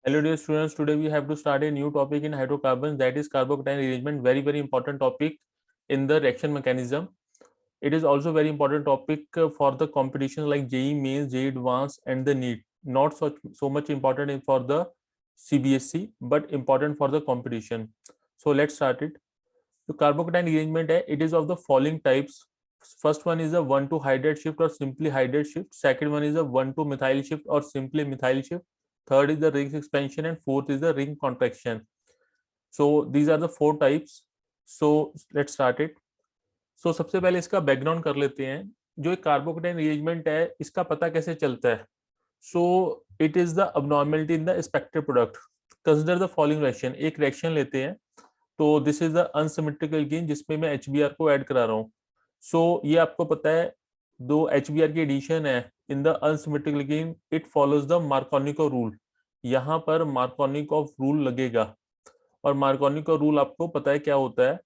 Hello dear students, today we have to start a new topic in hydrocarbons, that is carbocation arrangement. Very important topic in the reaction mechanism. It is also very important topic for the competition like JEE Mains, JEE Advanced and the NEET. Not so much important for the CBSE but important for the competition. So let's start it. The carbocation arrangement it is of the following types. First one is a 1,2 hydride shift or simply hydride shift. Second one is a 1,2 methyl shift or simply methyl shift. Third is the ring expansion and fourth is the ring contraction. So these are the four types. So let's start it. So सबसे पहले इसका background कर लेते हैं. जो एक carbocation रिएरेंजमेंट है इसका पता कैसे चलता है. So it is the abnormality in the spectral product. Consider the following reaction. एक रिएक्शन लेते हैं. तो this is the unsymmetrical gain जिसमें मैं HBr को ऐड करा रहा हूँ. सो ये आपको पता है दो HBr की एडिशन है in the unsymmetrical gain it follows the Markovnikov rule. यहाँ पर मार्कोनिकोव रूल लगेगा और मार्कोनिको रूल आपको पता है क्या होता है.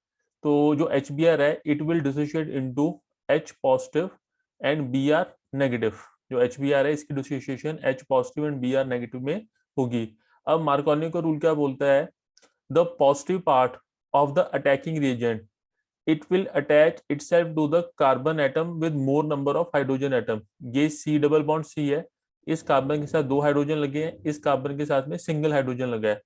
तो जो HBr है it will dissociate into H positive and Br negative. जो HBr है इसकी dissociation H positive and Br negative में होगी. अब मार्कोनिको रूल क्या बोलता है. The positive part of the attacking reagent, it will attach itself to the carbon atom with more number of hydrogen atom. ये C डबल बॉन्ड C है. इस carbon के साथ दो हाइड्रोजन लगे हैं, इस कार्बन के साथ में सिंगल हाइड्रोजन लगा है.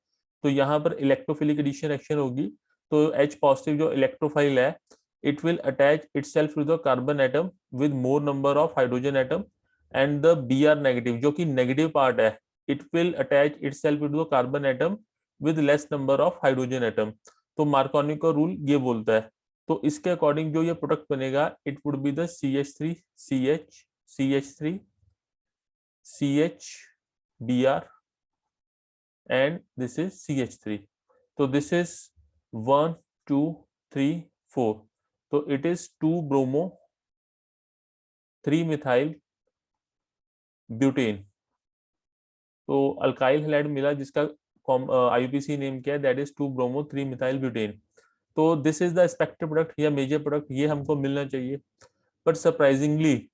तो यहाँ पर इलेक्ट्रोफिलिक एडिशन रिएक्शन होगी. तो H पॉजिटिव जो इलेक्ट्रोफाइल है it will attach itself to the carbon atom with more number of hydrogen atom and the Br negative जो कि नेगेटिव पार्ट है it will attach itself to the carbon atom with less number of hydrogen atom. तो Markovnikov rule ये बोलता है. तो इसके according जो ये प्रोडक्ट बनेगा it would be the CH3 CH CH3 CH Br and this is CH3. तो this is 1 2 3 4. तो it is 2 bromo 3 methyl butane. तो अल्काइल हैलाइड मिला जिसका IUPAC नेम क्या है that is 2 bromo 3 methyl butane. तो this is the spectral product या major product. ये हमको मिलना चाहिए बट सरप्राइजिंगली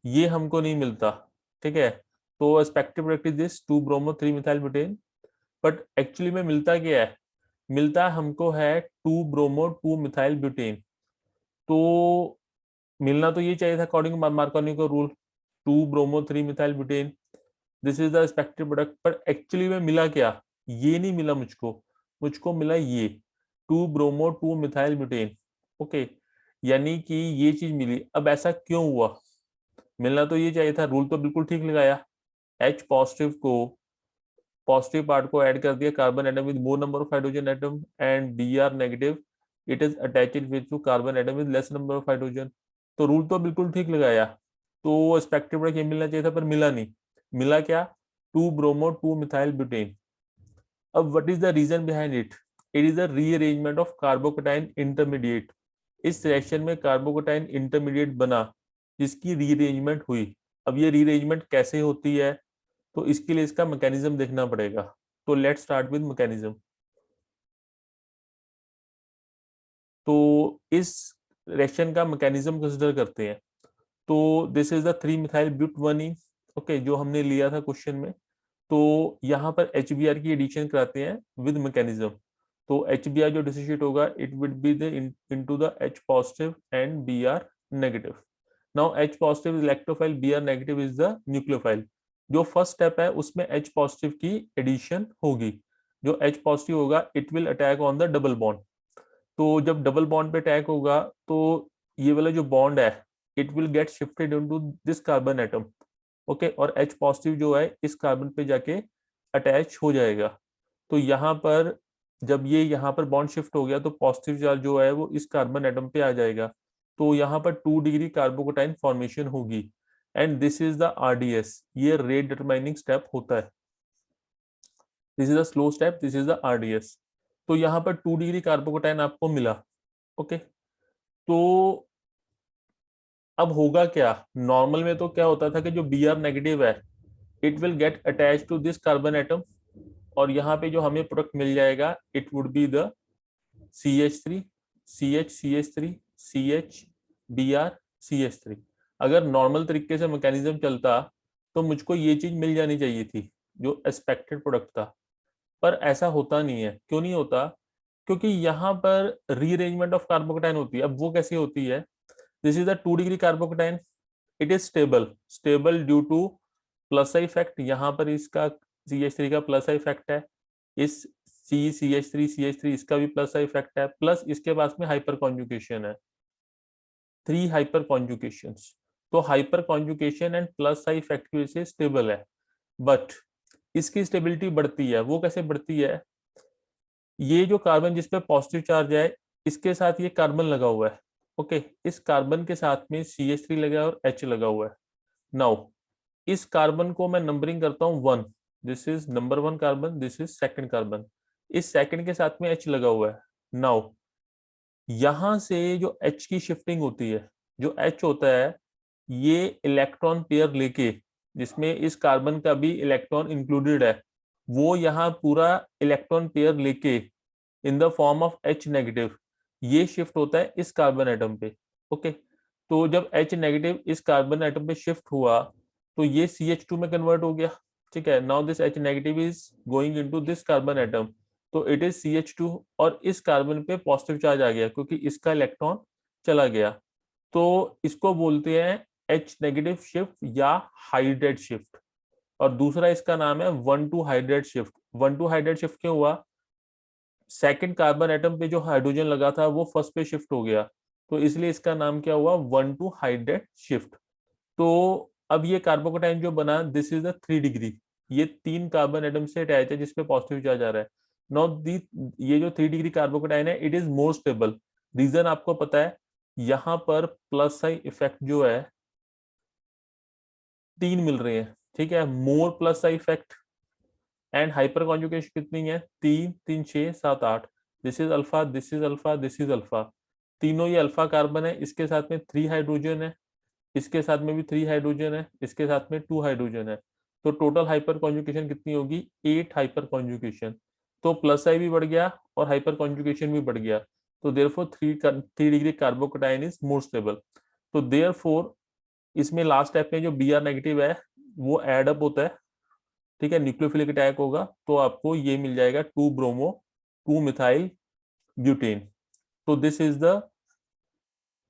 ये हमको नहीं मिलता. ठीक है. तो spectral product is this 2 bromo 3 methyl butane. But actually में मिलता क्या है. मिलता हमको है 2 ब्रोमो 2 मिथाइल ब्यूटेन. तो मिलना तो ये चाहिए था according Markovnikov rule 2 bromo 3 methyl butane. This is the spectral product. पर एक्चुअली में मिला क्या. ये नहीं मिला मुझको मिला ये 2 ब्रोमो 2 मिथाइल ब्यूटेन. ओके. यानी कि ये चीज मिली. अब ऐसा क्यों हुआ. मिलना तो ये चाहिए था. रूल तो बिल्कुल ठीक लगाया. H पॉजिटिव को पॉजिटिव पार्ट को ऐड कर दिया carbon atom with more number of hydrogen atom and Br negative it is attached with carbon atom with less number of hydrogen. तो रूल तो बिल्कुल ठीक लगाया. तो स्पेक्ट्रल प्रोडक्ट ये मिलना चाहिए था पर मिला नहीं. मिला क्या 2 ब्रोमो 2 मिथाइल ब्यूटेन. अब what is the reason behind it. It is the rearrangement of carbocation intermediate. इस रिएक्शन में कार्बोकेटाइन इंटरमीडिएट बना जिसकी रीअरेंजमेंट हुई. अब ये रीअरेंजमेंट कैसे होती है तो इसके लिए इसका मैकेनिज्म देखना पड़ेगा. तो लेट्स स्टार्ट विद मैकेनिज्म. तो इस रिएक्शन का मैकेनिज्म कंसीडर करते हैं. तो this is the 3 methyl but 1 okay जो हमने लिया था क्वेश्चन में. तो यहाँ पर HBr की एडिशन कराते हैं विद मैकेनिज्म. तो HBr जो डिसोसिएट होगा it will be the into the H positive and Br negative. Now H positive is electrophile Br negative is the nucleophile. जो फर्स्ट स्टेप है उसमें H पॉजिटिव की एडिशन होगी. जो H पॉजिटिव होगा it will attack on the double bond. तो जब double bond पे अटैक होगा तो ये वाला जो बॉन्ड है it will gate shifted into this carbon atom. Okay. और H पॉजिटिव जो है इस कार्बन पे जाके अटैच हो जाएगा. तो यहाँ पर जब ये यहाँ पर बॉन्ड शिफ्ट हो गया तो पॉजिटिव चार्ज जो है वो इस कार्बन एटम पे आ जाएगा. तो यहाँ पर 2 डिग्री कार्बोकेटाइन फॉर्मेशन होगी and this is the RDS. ये रेट डिटरमाइनिंग स्टेप होता है. This is the slow step. This is the RDS. तो यहाँ पर 2 डिग्री कार्बोकेटाइन आपको मिला. ओके. तो अब होगा क्या. नॉर्मल में तो क्या होता था कि जो Br नेगेटिव है it will get attach to this carbon atom और यहाँ पे जो हमें प्रोडक्ट मिल जाएगा it would be the CH3 CH CH3 CH Br CH3. अगर नॉर्मल तरीके से मैकेनिज्म चलता तो मुझको ये चीज मिल जानी चाहिए थी जो एक्सपेक्टेड प्रोडक्ट था. पर ऐसा होता नहीं है। क्यों नहीं होता? क्योंकि यहाँ पर रीअरेंजमेंट ऑफ कार्बोकेटाइन होती है। अब वो कैसे होती है? This is the 2 degree carbocation, it is stable due two plus I effect. यहाँ पर इसका CH3 का प्लस आई इफेक्ट है, इस CH3 इसका भी प्लस आई इफेक्ट है, प्लस इसके पास में हाइपर कॉन्जुगेशन है, 3 हाइपर कॉन्जुगेशन। तो hyper conjugation and plus I effect की वजह से स्टेबल है। बट इसकी स्टेबिलिटी बढ़ती है। वो कैसे बढ़ती है? ये जो कार्बन जिसपे पॉजिटिव चार्ज है, इसके साथ ये कार्बन लगा हुआ है। ओके, इस कार्बन के साथ में CH3 लगा है और H लगा हुआ है। नाउ इस कार्बन को मैं नंबरिंग करता हूँ 1, this is number 1 carbon, this is second carbon. इस सेकंड के साथ में H लगा हुआ है। नाउ यहां से जो H की शिफ्टिंग होती है, जो H होता है ये इलेक्ट्रॉन पेयर लेके, जिसमें इस कार्बन का भी इलेक्ट्रॉन इंक्लूडेड है, वो यहाँ पूरा इलेक्ट्रॉन पेयर लेके in the form of H negative ये शिफ्ट होता है इस कार्बन एटम पे। ओके, तो जब H नेगेटिव इस कार्बन एटम पे शिफ्ट हुआ तो ये CH2 में कन्वर्ट हो गया। ठीक है, now this H negative is going into this carbon atom, तो इट इज CH2 और इस कार्बन पे पॉजिटिव चार्ज आ गया क्योंकि इसका इलेक्ट्रॉन चला गया। तो इसको बोलते हैं H नेगेटिव शिफ्ट या हाइड्रेट शिफ्ट। और दूसरा इसका नाम है 1 to hydride shift. 1 to hydride shift क्यों हुआ? सेकंड कार्बन एटम पे जो हाइड्रोजन लगा था वो फर्स्ट पे शिफ्ट हो गया, तो इसलिए इसका नाम क्या हुआ? 1 to हाइड्रेट शिफ्ट। तो अब ये कार्बोकेटाइन जो बना, दिस इज द 3 डिग्री। ये 3 कार्बन एटम से अटैच है जिसपे पॉजिटिव चार्ज आ रहा है। नाउ दी ये जो 3 डिग्री कार्बोकेटाइन है it is more stable. Reason आपको पता है, यहाँ पर प्लस साइन इफेक्ट जो है 3 मिल रहे हैं। ठीक है, more plus sign effect and hyper conjugation कितनी है? 3 3 6 7 8। This is alpha, this is alpha, this is alpha. तीनों ये अल्फा कार्बन है, इसके साथ में 3 हाइड्रोजन है, इसके साथ में भी 3 हाइड्रोजन है, इसके साथ में 2 हाइड्रोजन है। तो टोटल हाइपर कॉन्जुगेशन कितनी होगी? 8 हाइपर कॉन्जुगेशन। तो प्लस आई भी बढ़ गया और हाइपर कॉन्जुगेशन भी बढ़ गया। तो therefore 3 degree carbocation is more stable. तो देयरफॉर इसमें लास्ट स्टेप में जो Br नेगेटिव है वो एड अप होता है। ठीक है, न्यूक्लियोफिलिक अटैक होगा तो आपको ये मिल जाएगा 2 ब्रोमो 2 मिथाइल ब्यूटेन। तो दिस इज द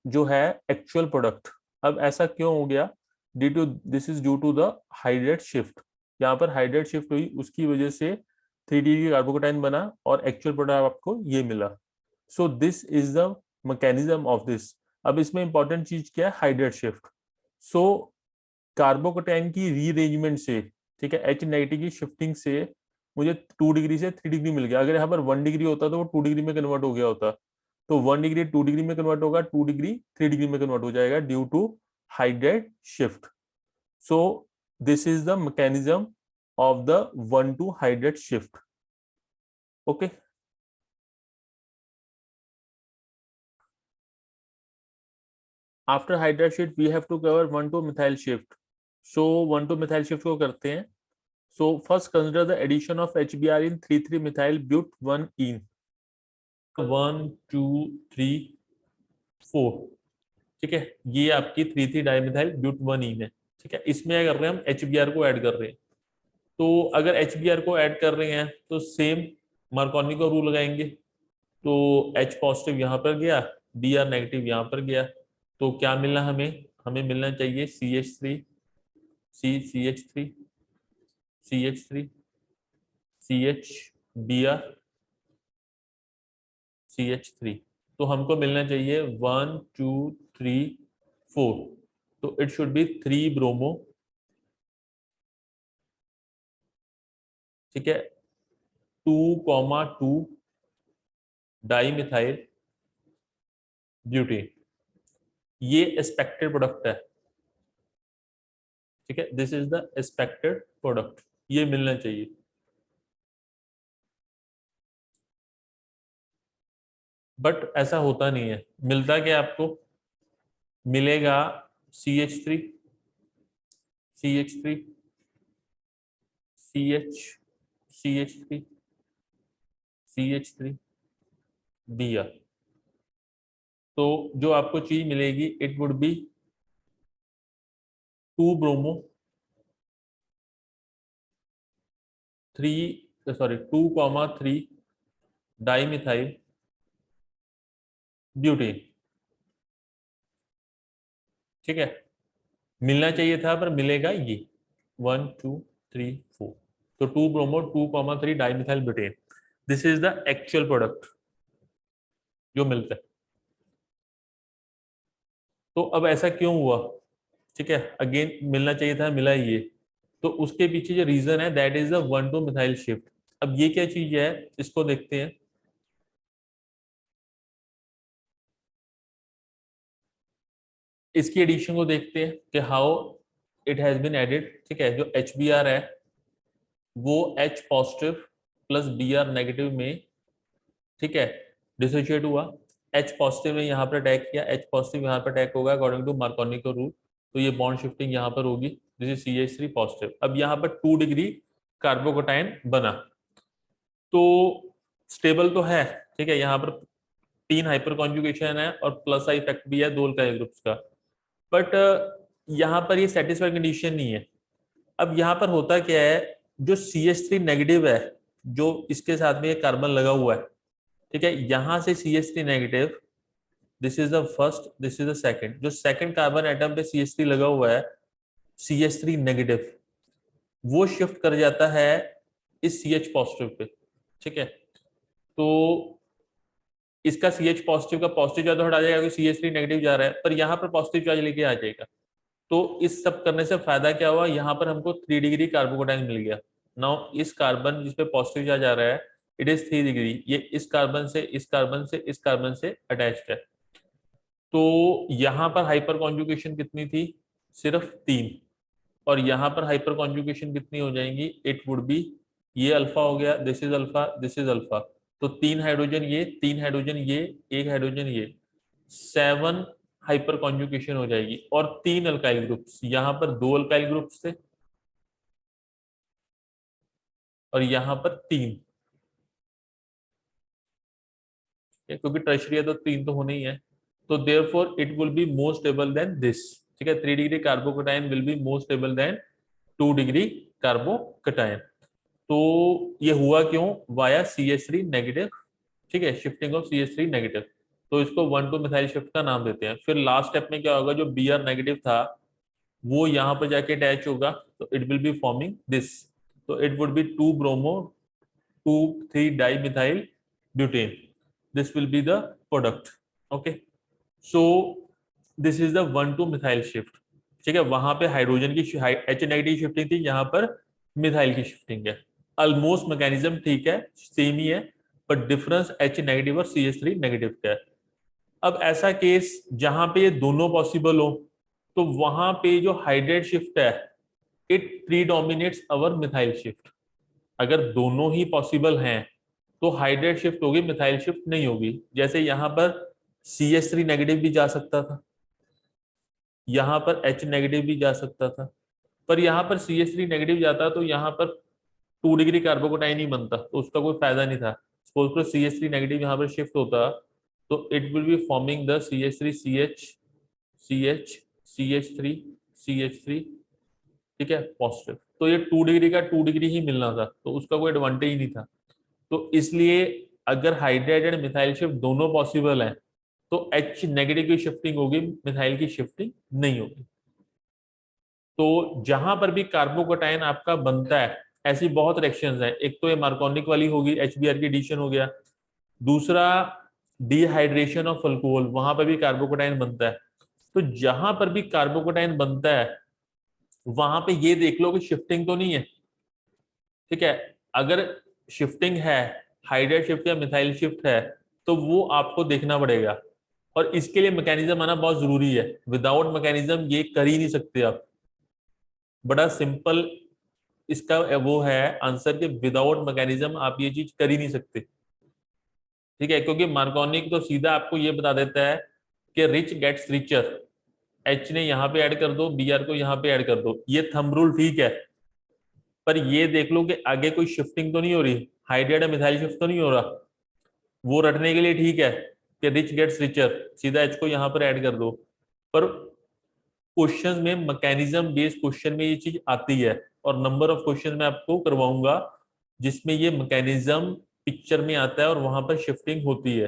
जो है एक्चुअल प्रोडक्ट। अब ऐसा क्यों हो गया? Due to this is due to the hydride shift. यहाँ पर हाइड्रेट शिफ्ट हुई, उसकी वजह से 3 डिग्री कार्बोकेटाइन बना और एक्चुअल प्रोडक्ट आपको ये मिला। So this is the mechanism of this. अब इसमें इंपॉर्टेंट चीज क्या है? Hydride shift. सो कार्बोकेटाइन की रीअरेंजमेंट से, ठीक है, H नेगेटिव की शिफ्टिंग से मुझे 2 डिग्री से 3 डिग्री मिल गया। अगर यहाँ पर 1 डिग्री होता तो वो 2 डिग्री में कन्वर्ट हो गया होता। तो 1 डिग्री 2 डिग्री में कन्वर्ट होगा, 2 डिग्री 3 डिग्री में कन्वर्ट हो जाएगा due to hydride shift. So this is the mechanism of the 1 to hydride shift. Okay, after hydride shift we have to cover 1 to methyl shift. So 1 to methyl shift को करते हैं। So first consider the addition of HBr in 3,3-methyl but1-ene. 1 2 3 4। ठीक है, ये आपकी 3,3-डाइमिथाइल ब्यूट 1-ene है। ठीक है, इसमें क्या कर रहे हैं हम? HBr को ऐड कर रहे हैं। तो अगर HBr को ऐड कर रहे हैं तो सेम मार्कोनी का रूल लगाएंगे। तो H पॉजिटिव यहाँ पर गया, Br नेगेटिव यहाँ पर गया, तो क्या मिलना हमें? हमें मिलना चाहिए CH3 CH3 CH3 CH Br CH3। तो हमको मिलना चाहिए 1 2 3 4। तो इट शुड बी 3 ब्रोमो। ठीक है, 2,2 डाई मिथाइल ब्यूटेन। ये एक्सपेक्टेड प्रोडक्ट है। ठीक है, this is the expected product, ये मिलना चाहिए। बट ऐसा होता नहीं है। मिलता क्या आपको? मिलेगा CH3 CH3 CH CH3 CH3 Br। तो जो आपको चीज मिलेगी it would be 2 bromo 3 sorry 2,3 dimethyl butane. ठीक है, मिलना चाहिए था पर मिलेगा ये 1 2 3 4। तो 2 bromo 2,3 dimethyl butane, this is the actual product जो मिलता है। तो अब ऐसा क्यों हुआ? ठीक है, अगेन मिलना चाहिए था, मिला ये। तो उसके पीछे जो रीजन है that is the 1 2 methyl shift. अब ये क्या चीज है, इसको देखते हैं। इसकी एडिशन को देखते हैं कि how it has been added. ठीक है, जो HBr है वो H positive plus Br negative में, ठीक है, डिसोशिएट हुआ। H पॉजिटिव ने यहाँ पर अटैक किया, H पॉजिटिव यहाँ पर अटैक होगा अकॉर्डिंग टू मार्कोनी का रूल। तो ये बॉन्ड शिफ्टिंग यहाँ पर होगी, दिस इज CH3 पॉजिटिव। अब यहाँ पर 2 डिग्री कार्बोकटाइन बना, तो स्टेबल तो है। ठीक है, यहाँ पर 3 हाइपर कॉन्जुगेशन है और प्लस आई इफेक्ट भी है दो अल्काइल ग्रुप्स का। बट यहाँ पर ये सेटिस्फाइड कंडीशन नहीं है। अब यहाँ पर होता क्या है, जो CH3 नेगेटिव है, जो इसके साथ में ये कार्बन लगा हुआ है, ठीक है, यहां से CH3 negative, this is the first, this is the second, जो सेकंड कार्बन एटम पे CH3 लगा हुआ है, CH3 नेगेटिव, वो शिफ्ट कर जाता है इस CH पॉजिटिव पे। ठीक है, तो इसका CH पॉजिटिव का पॉजिटिव चार्ज हटा जाएगा क्योंकि CH3 नेगेटिव जा रहा है, पर यहाँ पर पॉजिटिव चार्ज लेके आ जाएगा। तो इस सब करने से फायदा क्या हुआ, यहाँ पर हमको 3 डिग्री कार्बोकटाइन मिल गया। नाउ इस कार्बन जिसपे पॉजिटिव चार्ज आ रहा है, इट इज 3 डिग्री, ये इस कार्बन से इस कार्बन से इस कार्बन से अटैच्ड है। तो यहाँ पर हाइपर कॉन्जुगेशन कितनी थी, सिर्फ 3। और यहाँ पर हाइपर कॉन्जुगेशन कितनी हो जाएंगी, इट वुड बी, ये अल्फा हो गया, this is alpha, this is alpha. तो 3 हाइड्रोजन ये, 3 हाइड्रोजन ये, 1 हाइड्रोजन ये, 7 हाइपर कॉन्जुगेशन हो जाएगी। और 3 अल्काइल ग्रुप्स, यहाँ पर 2 अल्काइल ग्रुप्स थे और यहाँ पर 3, क्योंकि टर्शियरी है तो 3 तो होने ही है। तो therefore it will be more stable then this. ठीक है, 3 degree कार्बोकटाइन will be more stable then 2 degree कार्बोकटाइन। तो ये हुआ क्यों, वाया CH3 नेगेटिव। ठीक है, शिफ्टिंग ऑफ CH3 नेगेटिव। तो इसको 1 2 मिथाइल शिफ्ट का नाम देते हैं। फिर लास्ट स्टेप में क्या होगा, जो Br नेगेटिव था वो यहाँ पर जाके अटैच होगा, तो it will be forming this. तो it would be 2 bromo 2 3 dimethyl butane, this will be the product. Okay, so this is the 1 2 methyl shift. ठीक है, वहां पे हाइड्रोजन की H नेगेटिव शिफ्टिंग थी, यहाँ पर मिथाइल की शिफ्टिंग है। ऑलमोस्ट मैकेनिज्म ठीक है, सेम ही है, बट डिफरेंस H नेगेटिव और CH3 नेगेटिव का है। अब ऐसा केस जहां पे ये दोनों पॉसिबल हो, तो वहां पे जो हाइड्रेट शिफ्ट है, इट प्रीडोमिनेट्स अवर मिथाइल शिफ्ट। अगर दोनों ही पॉसिबल हैं तो हाइड्रेट शिफ्ट होगी, मिथाइल शिफ्ट नहीं होगी। जैसे यहाँ पर CH3 नेगेटिव भी जा सकता था, यहाँ पर H नेगेटिव भी जा सकता था, पर यहाँ पर CH3 नेगेटिव जाता तो यहाँ पर 2 डिग्री कार्बोकटाइन ही बनता, तो उसका कोई फायदा नहीं था। सपोज करो CH3 नेगेटिव यहाँ पर शिफ्ट होता, तो it will be forming the CH3 CH CH CH3 CH3, ठीक है, पॉजिटिव। तो ये 2 डिग्री का 2 डिग्री ही मिलना था, तो उसका कोई एडवांटेज ही नहीं था। तो इसलिए अगर हाइड्रेट एंड मिथाइल शिफ्ट दोनों पॉसिबल है, तो H नेगेटिव की शिफ्टिंग होगी, मिथाइल की शिफ्टिंग नहीं होगी। तो जहां पर भी कार्बोकटाइन आपका बनता है, ऐसी बहुत रिएक्शंस हैं। एक तो ये मार्कोनिक वाली होगी, HBr की एडिशन हो गया। दूसरा डिहाइड्रेशन ऑफ अल्कोहल, वहां पर भी कार्बोकटाइन बनता है। तो जहां पर भी कार्बोकटाइन बनता है, वहां पे ये देख लो कि शिफ्टिंग तो नहीं है। ठीक है, अगर शिफ्टिंग है, हाइड्रेट शिफ्ट या मिथाइल शिफ्ट है, तो वो आपको देखना पड़ेगा। और इसके लिए मैकेनिज्म आना बहुत जरूरी है। विदाउट मैकेनिज्म ये कर ही नहीं सकते आप। बड़ा सिंपल इसका वो है आंसर कि विदाउट मैकेनिज्म आप ये चीज कर ही नहीं सकते। ठीक है, क्योंकि मार्कोनिक तो सीधा आपको ये बता देता है कि रिच गेट्स रिचर। H ने यहाँ पे ऐड कर दो, Br को यहाँ पे ऐड कर दो, ये थंब रूल ठीक है। पर ये देख लो कि आगे कोई शिफ्टिंग तो नहीं हो रही, हाइड्रेट मिथाइल शिफ्ट तो नहीं हो रहा। वो रटने के लिए ठीक है कि रिच गेट्स रिचर, सीधा H को यहाँ पर ऐड कर दो। पर क्वेश्चन में मैकेनिज्म बेस्ड क्वेश्चन में ये चीज आती है, और नंबर ऑफ क्वेश्चन मैं आपको करवाऊंगा जिसमें ये मैकेनिज्म पिक्चर में आता है और वहां पर शिफ्टिंग होती है।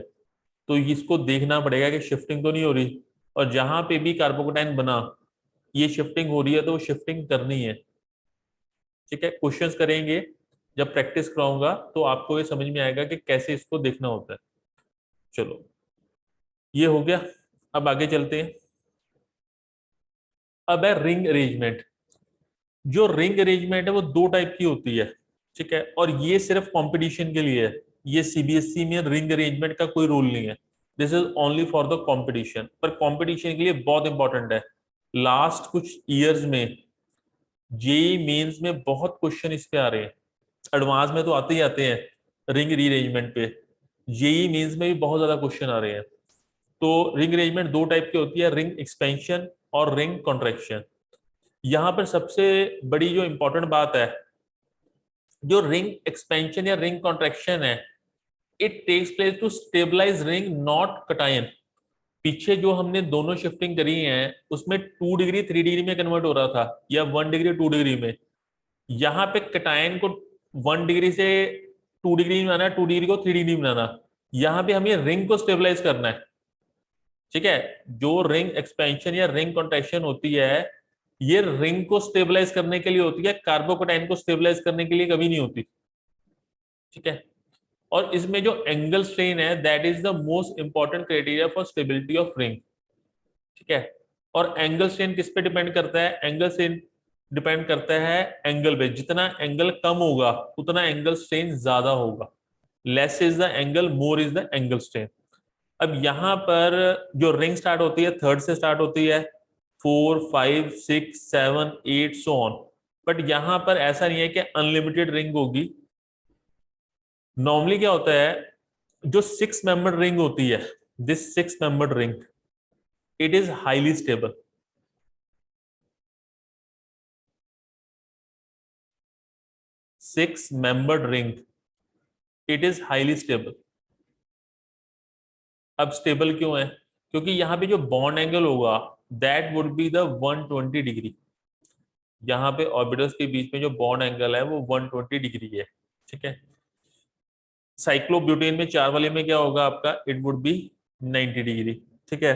तो इसको देखना पड़ेगा कि शिफ्टिंग तो नहीं हो रही, और जहां पे भी कार्बोकेटाइन बना ये शिफ्टिंग हो रही है तो वो शिफ्टिंग करनी है। ठीक है, क्वेश्चंस करेंगे, जब प्रैक्टिस कराऊंगा तो आपको ये समझ में आएगा कि कैसे इसको देखना होता है। चलो, ये हो गया। अब आगे चलते हैं। अब है रिंग अरेंजमेंट। जो रिंग अरेंजमेंट है वो दो टाइप की होती है। ठीक है, और ये सिर्फ कंपटीशन के लिए है। ये सीबीएसई में रिंग अरेंजमेंट का कोई रूल नहीं है। This is only for the competition, पर कंपटीशन के लिए बहुत इंपॉर्टेंट है। लास्ट कुछ ईयर्स में जेई मेंस में बहुत क्वेश्चन इस पे आ रहे हैं। एडवांस में तो आते ही आते हैं रिंग रीअरेंजमेंट पे, जेई मेंस में भी बहुत ज्यादा क्वेश्चन आ रहे हैं। तो रिंग अरेंजमेंट दो टाइप की होती है, रिंग एक्सपेंशन और रिंग कॉन्ट्रैक्शन। यहाँ पर सबसे बड़ी जो इंपॉर्टेंट बात है, जो रिंग एक्सपेंशन या रिंग कॉन्ट्रैक्शन है, it takes place to stabilize ring not cation. पीछे जो हमने दोनों शिफ्टिंग करी है उसमें 2 डिग्री 3 डिग्री में कन्वर्ट हो रहा था, या 1 डिग्री 2 डिग्री में। यहाँ पे कटायन को 1 डिग्री से 2 डिग्री में बनाना, 2 डिग्री को 3 डिग्री में बनाना। यहाँ पे हमें रिंग को स्टेबलाइज करना है। ठीक है, जो रिंग एक्सपेंशन या रिंग कॉन्ट्रैक्शन होती है, ये रिंग को स्टेबलाइज करने के लिए होती है, कार्बोकेटाइन को स्टेबलाइज करने के लिए कभी नहीं होती। ठीक है, और इसमें जो एंगल स्ट्रेन है that is the most important criteria for stability of ring. ठीक है, और एंगल स्ट्रेन किस पे डिपेंड करता है? एंगल स्ट्रेन डिपेंड करता है एंगल पे। जितना एंगल कम होगा उतना एंगल स्ट्रेन ज्यादा होगा। Less is the angle, more is the angle strain. अब यहाँ पर जो रिंग स्टार्ट होती है थर्ड से स्टार्ट होती है, 4 5 6 7 8 सो ऑन। बट यहाँ पर ऐसा नहीं है कि अनलिमिटेड रिंग होगी। नॉर्मली क्या होता है, जो 6 मेंबर्ड रिंग होती है, this 6 membered ring, it is highly stable. 6 membered ring, it is highly stable. अब स्टेबल क्यों है? क्योंकि यहाँ पे जो बॉन्ड एंगल होगा that would be the 120 degree. यहाँ पे ऑर्बिटल्स के बीच में जो बॉन्ड एंगल है वो 120 डिग्री है। ठीक है, साइक्लोब्यूटेन में 4 वाले में क्या होगा आपका? It would B 90 degree. ठीक है,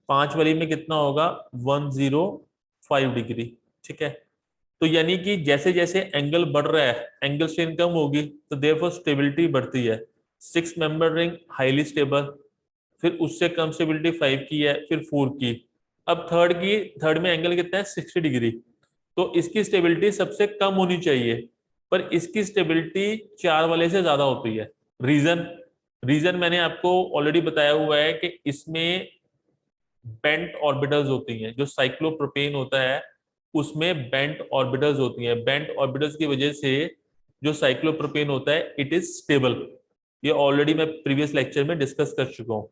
5 वाली में कितना होगा? 105 डिग्री। ठीक है, तो यानी कि जैसे जैसे एंगल बढ़ रहा है एंगल स्ट्रेन कम होगी, तो देयरफॉर स्टेबिलिटी बढ़ती है। 6 मेंबर रिंग हाईली स्टेबल, फिर उससे कम स्टेबिलिटी 5 की है, फिर 4 की। अब थर्ड में एंगल कितना है? 60 डिग्री। तो इसकी स्टेबिलिटी सबसे कम होनी चाहिए, पर इसकी स्टेबिलिटी 4 वाले से ज्यादा होती है। रीजन रीजन मैंने आपको ऑलरेडी बताया हुआ है कि इसमें बेंट ऑर्बिटल्स होती हैं। जो साइक्लोप्रोपेन होता है उसमें बेंट ऑर्बिटल्स होती हैं। बेंट ऑर्बिटल्स की वजह से जो साइक्लोप्रोपेन होता है इट इज स्टेबल। ये ऑलरेडी मैं प्रीवियस लेक्चर में डिस्कस कर चुका हूँ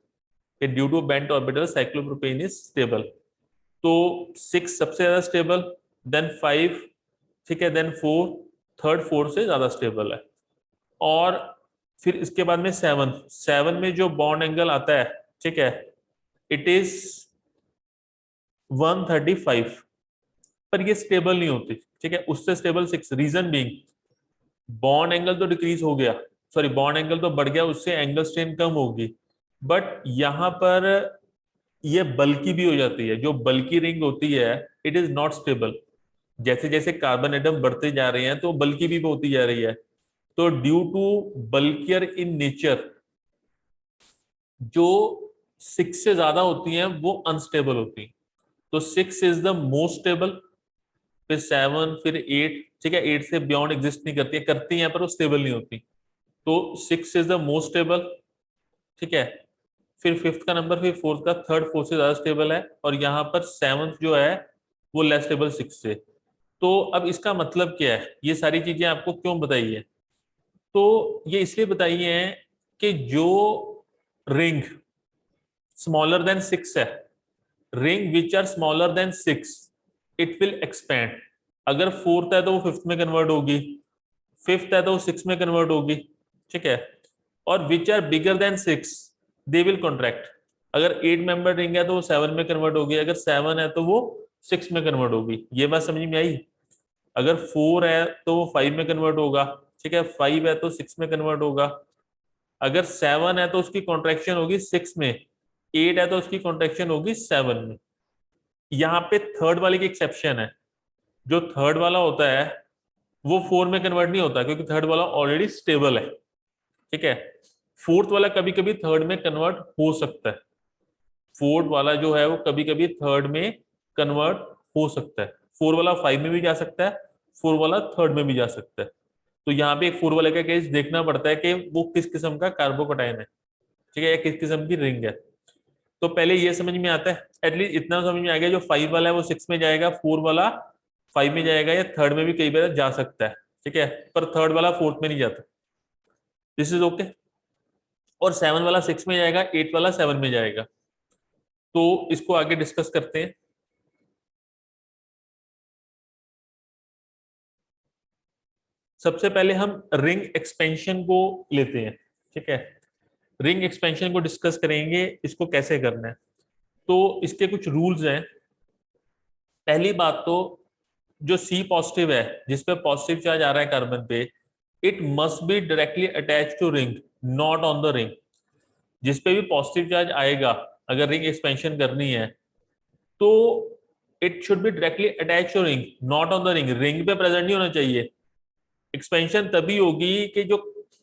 कि due to bent orbital cyclopropane is stable. तो 6 सबसे ज्यादा स्टेबल, देन 5, ठीक है, देन 4, थर्ड 4 से ज्यादा स्टेबल है। और फिर इसके बाद में 7 में जो बॉन्ड एंगल आता है, ठीक है, इट इज 135, पर ये स्टेबल नहीं होती। ठीक है, उससे stable 6। Reason being, bond angle तो डिक्रीज हो गया, सॉरी बॉन्ड एंगल तो बढ़ गया, उससे एंगल स्ट्रेन कम होगी, बट यहां पर ये बल्कि भी हो जाती है। जो बल्कि रिंग होती है इट इज नॉट स्टेबल। जैसे जैसे कार्बन एटम बढ़ते जा रहे हैं तो बल्कि भी होती जा रही है। तो due to bulkier in nature, जो 6 से ज्यादा होती हैं वो अनस्टेबल होती हैं। तो 6 इज द मोस्ट स्टेबल, फिर 7, फिर 8। ठीक है, 8 से बियॉन्ड एग्जिस्ट नहीं करती है, करती हैं पर वो स्टेबल नहीं होती। तो 6 इज द मोस्ट स्टेबल। ठीक है, फिर फिफ्थ का नंबर, फिर फोर्थ का, थर्ड 4 से ज्यादा स्टेबल है, और यहाँ पर सेवंथ जो है वो लेस स्टेबल 6 से। तो अब इसका मतलब क्या है? ये सारी चीजें आपको क्यों बताई है? तो ये इसलिए बताई है कि जो रिंग स्मॉलर देन 6 है, ring which are smaller than 6, it will expand. अगर फोर्थ है तो वो फिफ्थ में कन्वर्ट होगी, फिफ्थ है तो वो सिक्स में कन्वर्ट होगी। ठीक है, और which are bigger than 6 they will contract. अगर 8 मेंबर रिंग है तो वो 7 में कन्वर्ट होगी, अगर 7 है तो वो 6 में कन्वर्ट होगी। ये बात समझ में आई? अगर 4 है तो वो 5 में कन्वर्ट होगा, ठीक है, 5 है तो 6 में कन्वर्ट होगा, अगर 7 है तो उसकी कॉन्ट्रैक्शन होगी 6 में, 8 है तो उसकी कॉन्ट्रैक्शन होगी 7 में। यहाँ पे थर्ड वाले की एक्सेप्शन है, जो थर्ड वाला होता है वो 4 में कन्वर्ट नहीं होता क्योंकि थर्ड वाला ऑलरेडी स्टेबल है। ठीक है, फोर्थ वाला कभी कभी थर्ड में कन्वर्ट हो सकता है, फोर्थ वाला जो है वो कभी कभी थर्ड में कन्वर्ट हो सकता है, फोर वाला 5 में भी जा सकता है, फोर वाला थर्ड में भी जा सकता है। तो यहाँ पे एक फोर वाले का केस देखना पड़ता है कि वो किस किस्म का कार्बोकटाइन है, ठीक है, या किस किस्म की रिंग है। तो पहले ये समझ में आता है, एटलीस्ट इतना समझ में आ गया, जो 5 वाला है वो 6 में जाएगा, फोर वाला 5 में जाएगा, या थर्ड में भी कई बार जा सकता है, ठीक है, पर थर्ड वाला फोर्थ में नहीं जाता। This is okay. और 7 वाला 6 में जाएगा, 8 वाला 7 में जाएगा। तो इसको आगे डिस्कस करते हैं। सबसे पहले हम रिंग एक्सपेंशन को लेते हैं, ठीक है, रिंग एक्सपेंशन को डिस्कस करेंगे, इसको कैसे करना है। तो इसके कुछ रूल्स हैं। पहली बात तो जो सी पॉजिटिव है, जिस पे पॉजिटिव चार्ज आ रहा है कार्बन पे, it must be directly attach to ring, not on the ring. जिस पे भी पॉजिटिव चार्ज आएगा, अगर रिंग एक्सपेंशन करनी है तो it should be directly attach to ring, not on the ring. Ring पे प्रेजेंट नहीं होना चाहिए। एक्सपेंशन तभी होगी कि जो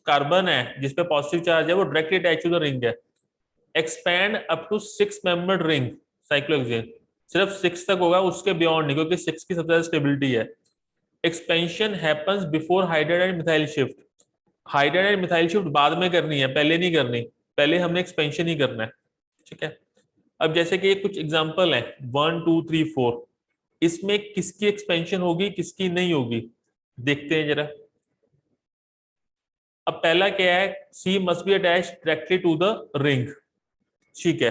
कार्बन है जिस पे पॉजिटिव चार्ज है वो directly attach to the ring है। Expand up to 6 membered ring cyclohexane, सिर्फ 6 तक होगा, उसके बियॉन्ड नहीं, क्योंकि 6 की सबसे ज्यादा स्टेबिलिटी है। Expansion happens before hydride and methyl shift. Hydride and methyl shift बाद में करनी है, पहले नहीं करनी, पहले हमने एक्सपेंशन ही करना है, ठीक है। अब जैसे कि कुछ एग्जांपल है 1 2 3 4, इसमें किसकी एक्सपेंशन होगी किसकी नहीं होगी, देखते हैं जरा। अब पहला क्या है, C must be attach directly to the ring, ठीक है,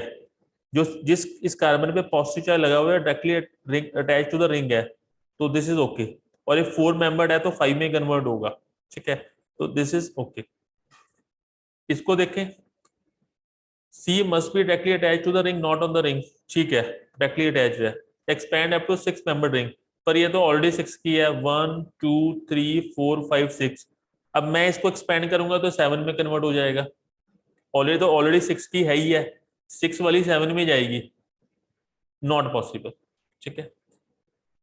जो जिस इस कार्बन पे पॉजिटिव चार्ज लगा हुआ है directly ring attach to the ring है, तो दिस इज ओके। और ये 4 मेंबर्ड है तो 5 में कन्वर्ट होगा, ठीक है, तो दिस इज ओके। इसको देखें, C must be directly attach to the ring not on the ring, ठीक है, डायरेक्टली अटैच है। Expand up to 6 membered ring, पर ये तो ऑलरेडी 6 की है, 1 2 3 4 5 6। अब मैं इसको एक्सपैंड करूंगा तो 7 में कन्वर्ट हो जाएगा, ऑलरेडी तो ऑलरेडी 6 की है ही है, 6 वाली 7 में जाएगी, नॉट पॉसिबल, ठीक है।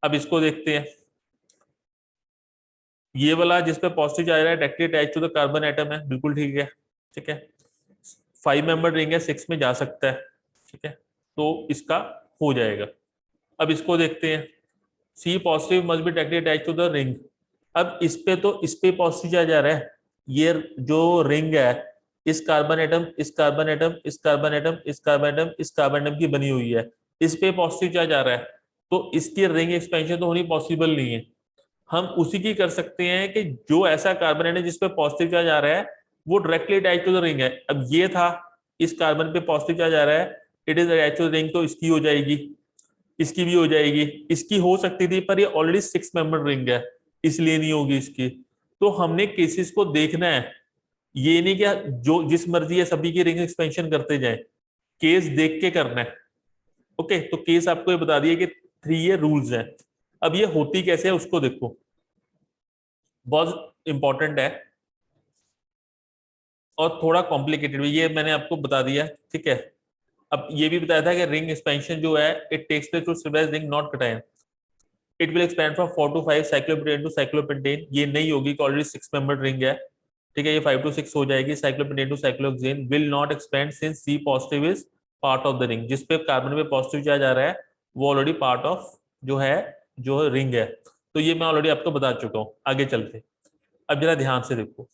अब इसको देखते हैं, ये वाला जिस पे पॉजिटिव चार्ज है directly attach to the carbon atom है, बिल्कुल ठीक है, ठीक है, 5 मेंबर रिंग है, 6 में जा सकता है, ठीक है, तो इसका हो जाएगा। अब इसको देखते हैं, C positive must be directly attach to the ring. अब इस पे तो इस पे पॉजिटिव चार्ज आ रहा है, ये जो रिंग है इस कार्बन एटम इस कार्बन एटम इस कार्बन एटम इस कार्बन एटम इस कार्बन एटम की बनी हुई है, इस पे पॉजिटिव चार्ज आ रहा है, तो इसकी रिंग एक्सपेंशन तो होनी पॉसिबल नहीं है। हम उसी की कर सकते हैं कि जो ऐसा कार्बन एटम जिस पे पॉजिटिव चार्ज आ रहा है वो directly attach to the ring है। अब ये था, इस कार्बन पे पॉजिटिव चार्ज आ रहा है, it is attach to the ring, तो इसकी हो जाएगी, इसकी भी हो जाएगी, इसकी हो सकती थी पर ये ऑलरेडी 6 मेंबर रिंग है, इसलिए नहीं होगी इसकी। तो हमने केसेस को देखना है, ये नहीं कि जो जिस मर्जी है सभी की रिंग एक्सपेंशन करते जाएं, केस देख के करना है। ओके, तो केस आपको ये बता दिया कि 3 ये रूल्स हैं। अब ये होती कैसे है उसको देखो, बहुत इंपॉर्टेंट है और थोड़ा कॉम्प्लिकेटेड भी, ये मैंने आपको बता दिया, ठीक है। अब ये भी बताया था कि रिंग एक्सपेंशन जो है it takes place to stabilize ring not cation, it will expand from 4 to 5 cyclopentane to cyclopentane, ये नहीं होगी, ऑलरेडी 6 मेंबर रिंग है, ठीक है, ये 5 टू 6 हो जाएगी। Cyclopentane to cyclohexane will not expand since C positive is part of the ring, जिस पे कार्बन पे पॉजिटिव चार्ज आ रहा है वो ऑलरेडी पार्ट ऑफ जो है जो रिंग है, तो ये मैं ऑलरेडी आपको बता चुका हूँ। आगे चलते, अब जरा ध्यान से देखो,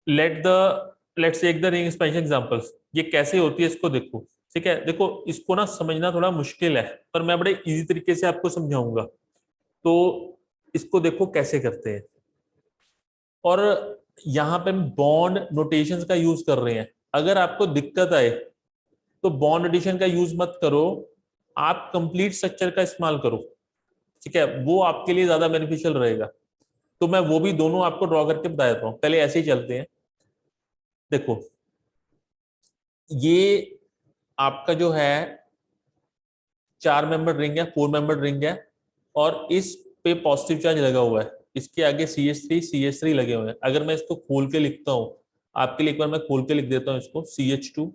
let's take the ring expansion examples, ये कैसे होती है इसको देखो, ठीक है। देखो इसको ना समझना थोड़ा मुश्किल है, पर मैं बड़े इजी तरीके से आपको समझाऊंगा। तो इसको देखो कैसे करते हैं, और यहाँ पे हम बॉन्ड नोटेशंस का यूज कर रहे हैं। अगर आपको दिक्कत आए तो बॉन्ड एडिशन का यूज मत करो, आप कंप्लीट स्ट्रक्चर का इस्तेमाल करो, ठीक है, वो आपके लिए ज्यादा बेनिफिशियल रहेगा। तो मैं वो भी दोनों आपको ड्रॉ करके बता देता हूँ, पहले ऐसे ही चलते हैं। देखो ये आपका जो है 4 मेंबर रिंग है, 4 मेंबर रिंग है, और इस पे पॉजिटिव चार्ज लगा हुआ है, इसके आगे CH3 लगे हुए हैं। अगर मैं इसको खोल के लिखता हूं, आपके लिए एक बार मैं खोल के लिख देता हूं इसको, CH2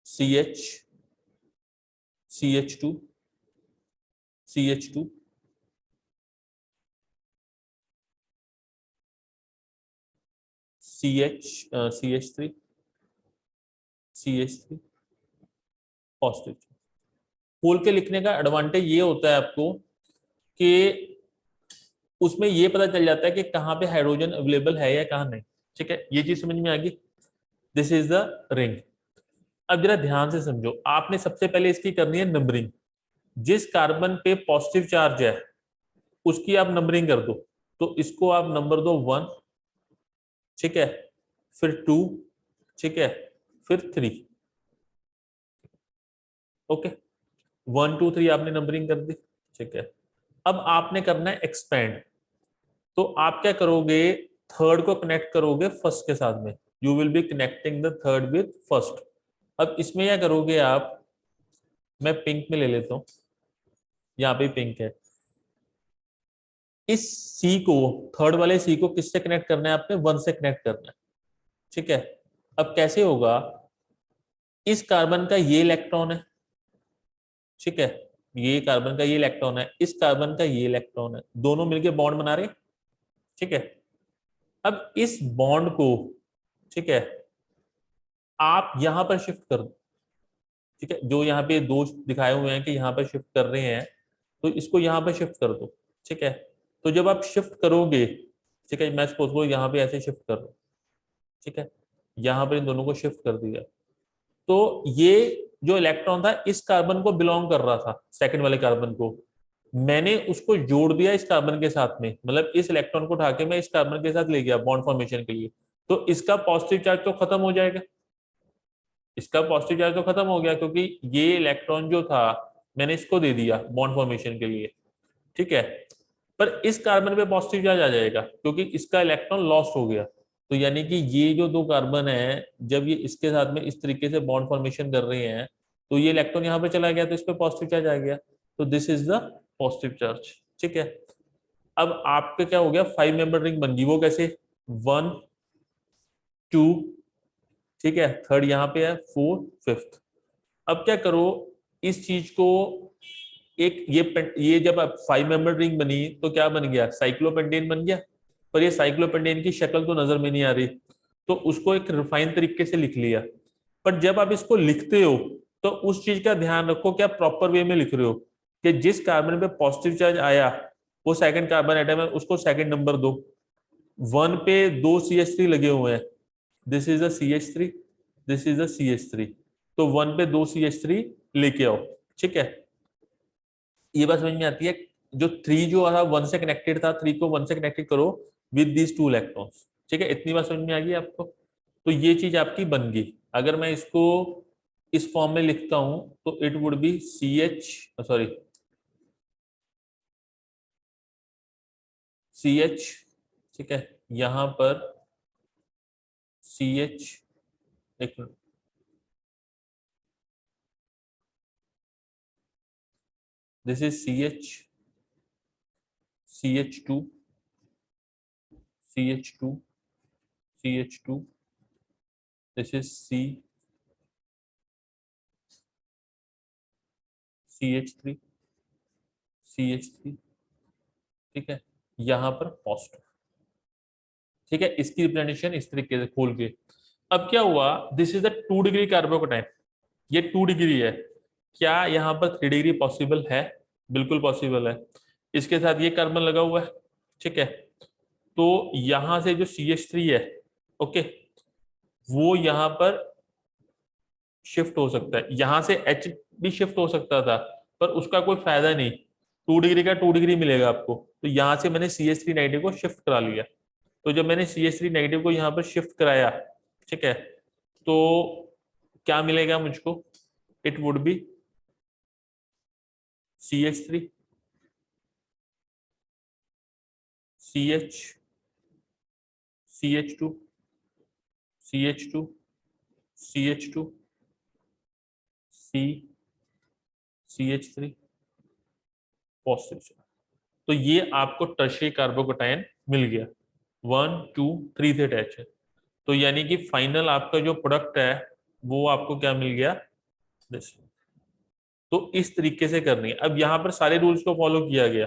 CH CH2 CH2 CH3 CH3 positive. खोल के लिखने का एडवांटेज ये होता है आपको कि उसमें ये पता चल जाता है कि कहाँ पे हाइड्रोजन अवेलेबल है या कहाँ नहीं। ठीक है, ये चीज समझ में आ गई। This is the ring. अब जरा ध्यान से समझो, आपने सबसे पहले इसकी करनी है नंबरिंग। जिस कार्बन पे पॉजिटिव चार्ज है उसकी आप नंबरिंग कर दो। तो इसको आप नंबर दो 1, ठीक है, फिर 2, ठीक है, फिर 3। ओके, 1 2 3 आपने नंबरिंग कर दी। ठीक है, अब आपने करना है एक्सपेंड। तो आप क्या करोगे, थर्ड को कनेक्ट करोगे फर्स्ट के साथ में। You will be connecting the third with first. अब इसमें क्या करोगे आप, मैं पिंक में ले लेता हूं, यहाँ पे पिंक है। इस सी को, थर्ड वाले सी को किससे कनेक्ट करना है आपने, 1 से कनेक्ट करना है। ठीक है, अब कैसे होगा, इस कार्बन का ये इलेक्ट्रॉन है, ठीक है, ये कार्बन का ये इलेक्ट्रॉन है, इस कार्बन का ये इलेक्ट्रॉन है, दोनों मिलके बॉन्ड बना रहे। ठीक है, अब इस बॉन्ड को, ठीक है, आप यहां पर शिफ्ट कर दो। ठीक है, जो यहाँ पे दोष दिखाए हुए हैं कि यहाँ पर शिफ्ट कर रहे हैं, तो इसको यहाँ पर शिफ्ट कर दो। ठीक है, तो जब आप शिफ्ट करोगे, ठीक है, मैं सपोज को यहाँ पे ऐसे शिफ्ट कर रहा हूँ। ठीक है, यहाँ पर इन दोनों को शिफ्ट कर दिया। तो ये जो इलेक्ट्रॉन था इस कार्बन को बिलोंग कर रहा था, सेकंड वाले कार्बन को, मैंने उसको जोड़ दिया इस कार्बन के साथ में, मतलब इस इलेक्ट्रॉन को उठा के मैं इस कार्बन के साथ ले गया बॉन्ड फॉर्मेशन के लिए। तो इसका पॉजिटिव चार्ज तो खत्म हो जाएगा, इसका पॉजिटिव चार्ज तो खत्म हो गया, क्योंकि ये इलेक्ट्रॉन जो था मैंने इसको दे दिया बॉन्ड फॉर्मेशन के लिए। ठीक है, पर इस कार्बन पे पॉजिटिव चार्ज आ जाएगा क्योंकि इसका इलेक्ट्रॉन लॉस्ट हो गया। तो यानी कि ये जो दो कार्बन है, जब ये इसके साथ में इस तरीके से बॉन्ड फॉर्मेशन कर रहे हैं, तो ये इलेक्ट्रॉन यहाँ पे चला गया, तो इस पे पॉजिटिव चार्ज आ गया। तो this is the positive charge. ठीक है, अब आपका क्या हो गया, 5 मेंबर रिंग बन गई। वो कैसे, 1 2, ठीक है, थर्ड यहाँ पे है, 4 5th। अब क्या करो, इस चीज को एक ये जब 5 मेंबर रिंग बनी तो क्या बन गया, साइक्लोपेंटेन बन गया। पर ये साइक्लोपेंटेन की शक्ल तो नजर में नहीं आ रही, तो उसको एक रिफाइन तरीके से लिख लिया। पर जब आप इसको लिखते हो तो उस चीज का ध्यान रखो क्या प्रॉपर वे में लिख रहे हो, कि जिस कार्बन पे पॉजिटिव चार्ज आया वो सेकंड कार्बन एटम है, उसको सेकंड नंबर दो। 1 पे 2 CH3 लगे हुए हैं, this is a CH3, this is a CH3। तो 1 पे 2 CH3 लेके आओ। ठीक है, ये बात समझ में आती है। जो 3 जो था 1 से कनेक्टेड था, 3 को 1 से कनेक्टेड करो विद दीज 2 इलेक्ट्रॉन्स। ठीक है, इतनी बात समझ में आ गई आपको। तो ये चीज आपकी बन गई। अगर मैं इसको इस फॉर्म में लिखता हूं तो इट वुड बी CH, ठीक है, यहां पर CH, एक minute, this is CH2 CH2 CH2, this is CH3 CH3। ठीक है, यहां पर पॉजिटिव। ठीक है, इसकी रिप्रेजेंटेशन इस तरीके से खोल के। अब क्या हुआ, this is the 2 degree carbocation, ये 2 डिग्री है। क्या यहाँ पर 3 डिग्री पॉसिबल है, बिल्कुल पॉसिबल है। इसके साथ ये कार्बन लगा हुआ है। ठीक है, तो यहां से जो CH3 है, ओके, वो यहां पर शिफ्ट हो सकता है, यहां से H भी शिफ्ट हो सकता था, पर उसका कोई फायदा नहीं। 2 डिग्री का 2 डिग्री मिलेगा आपको। तो यहां से मैंने CH3 नेगेटिव को शिफ्ट करा लिया। तो जब मैंने CH3 नेगेटिव को यहाँ पर शिफ्ट कराया, ठीक है, तो क्या मिलेगा मुझको, it would B CH3 CH CH2 CH2 CH2 C CH3 positive. तो ये आपको टर्शियरी कार्बोकेटायन मिल गया, 1 2 3 से अटैच है। तो यानी कि फाइनल आपका जो प्रोडक्ट है वो आपको क्या मिल गया, दिस। तो इस तरीके से करनी है। अब यहाँ पर सारे रूल्स को फॉलो किया गया।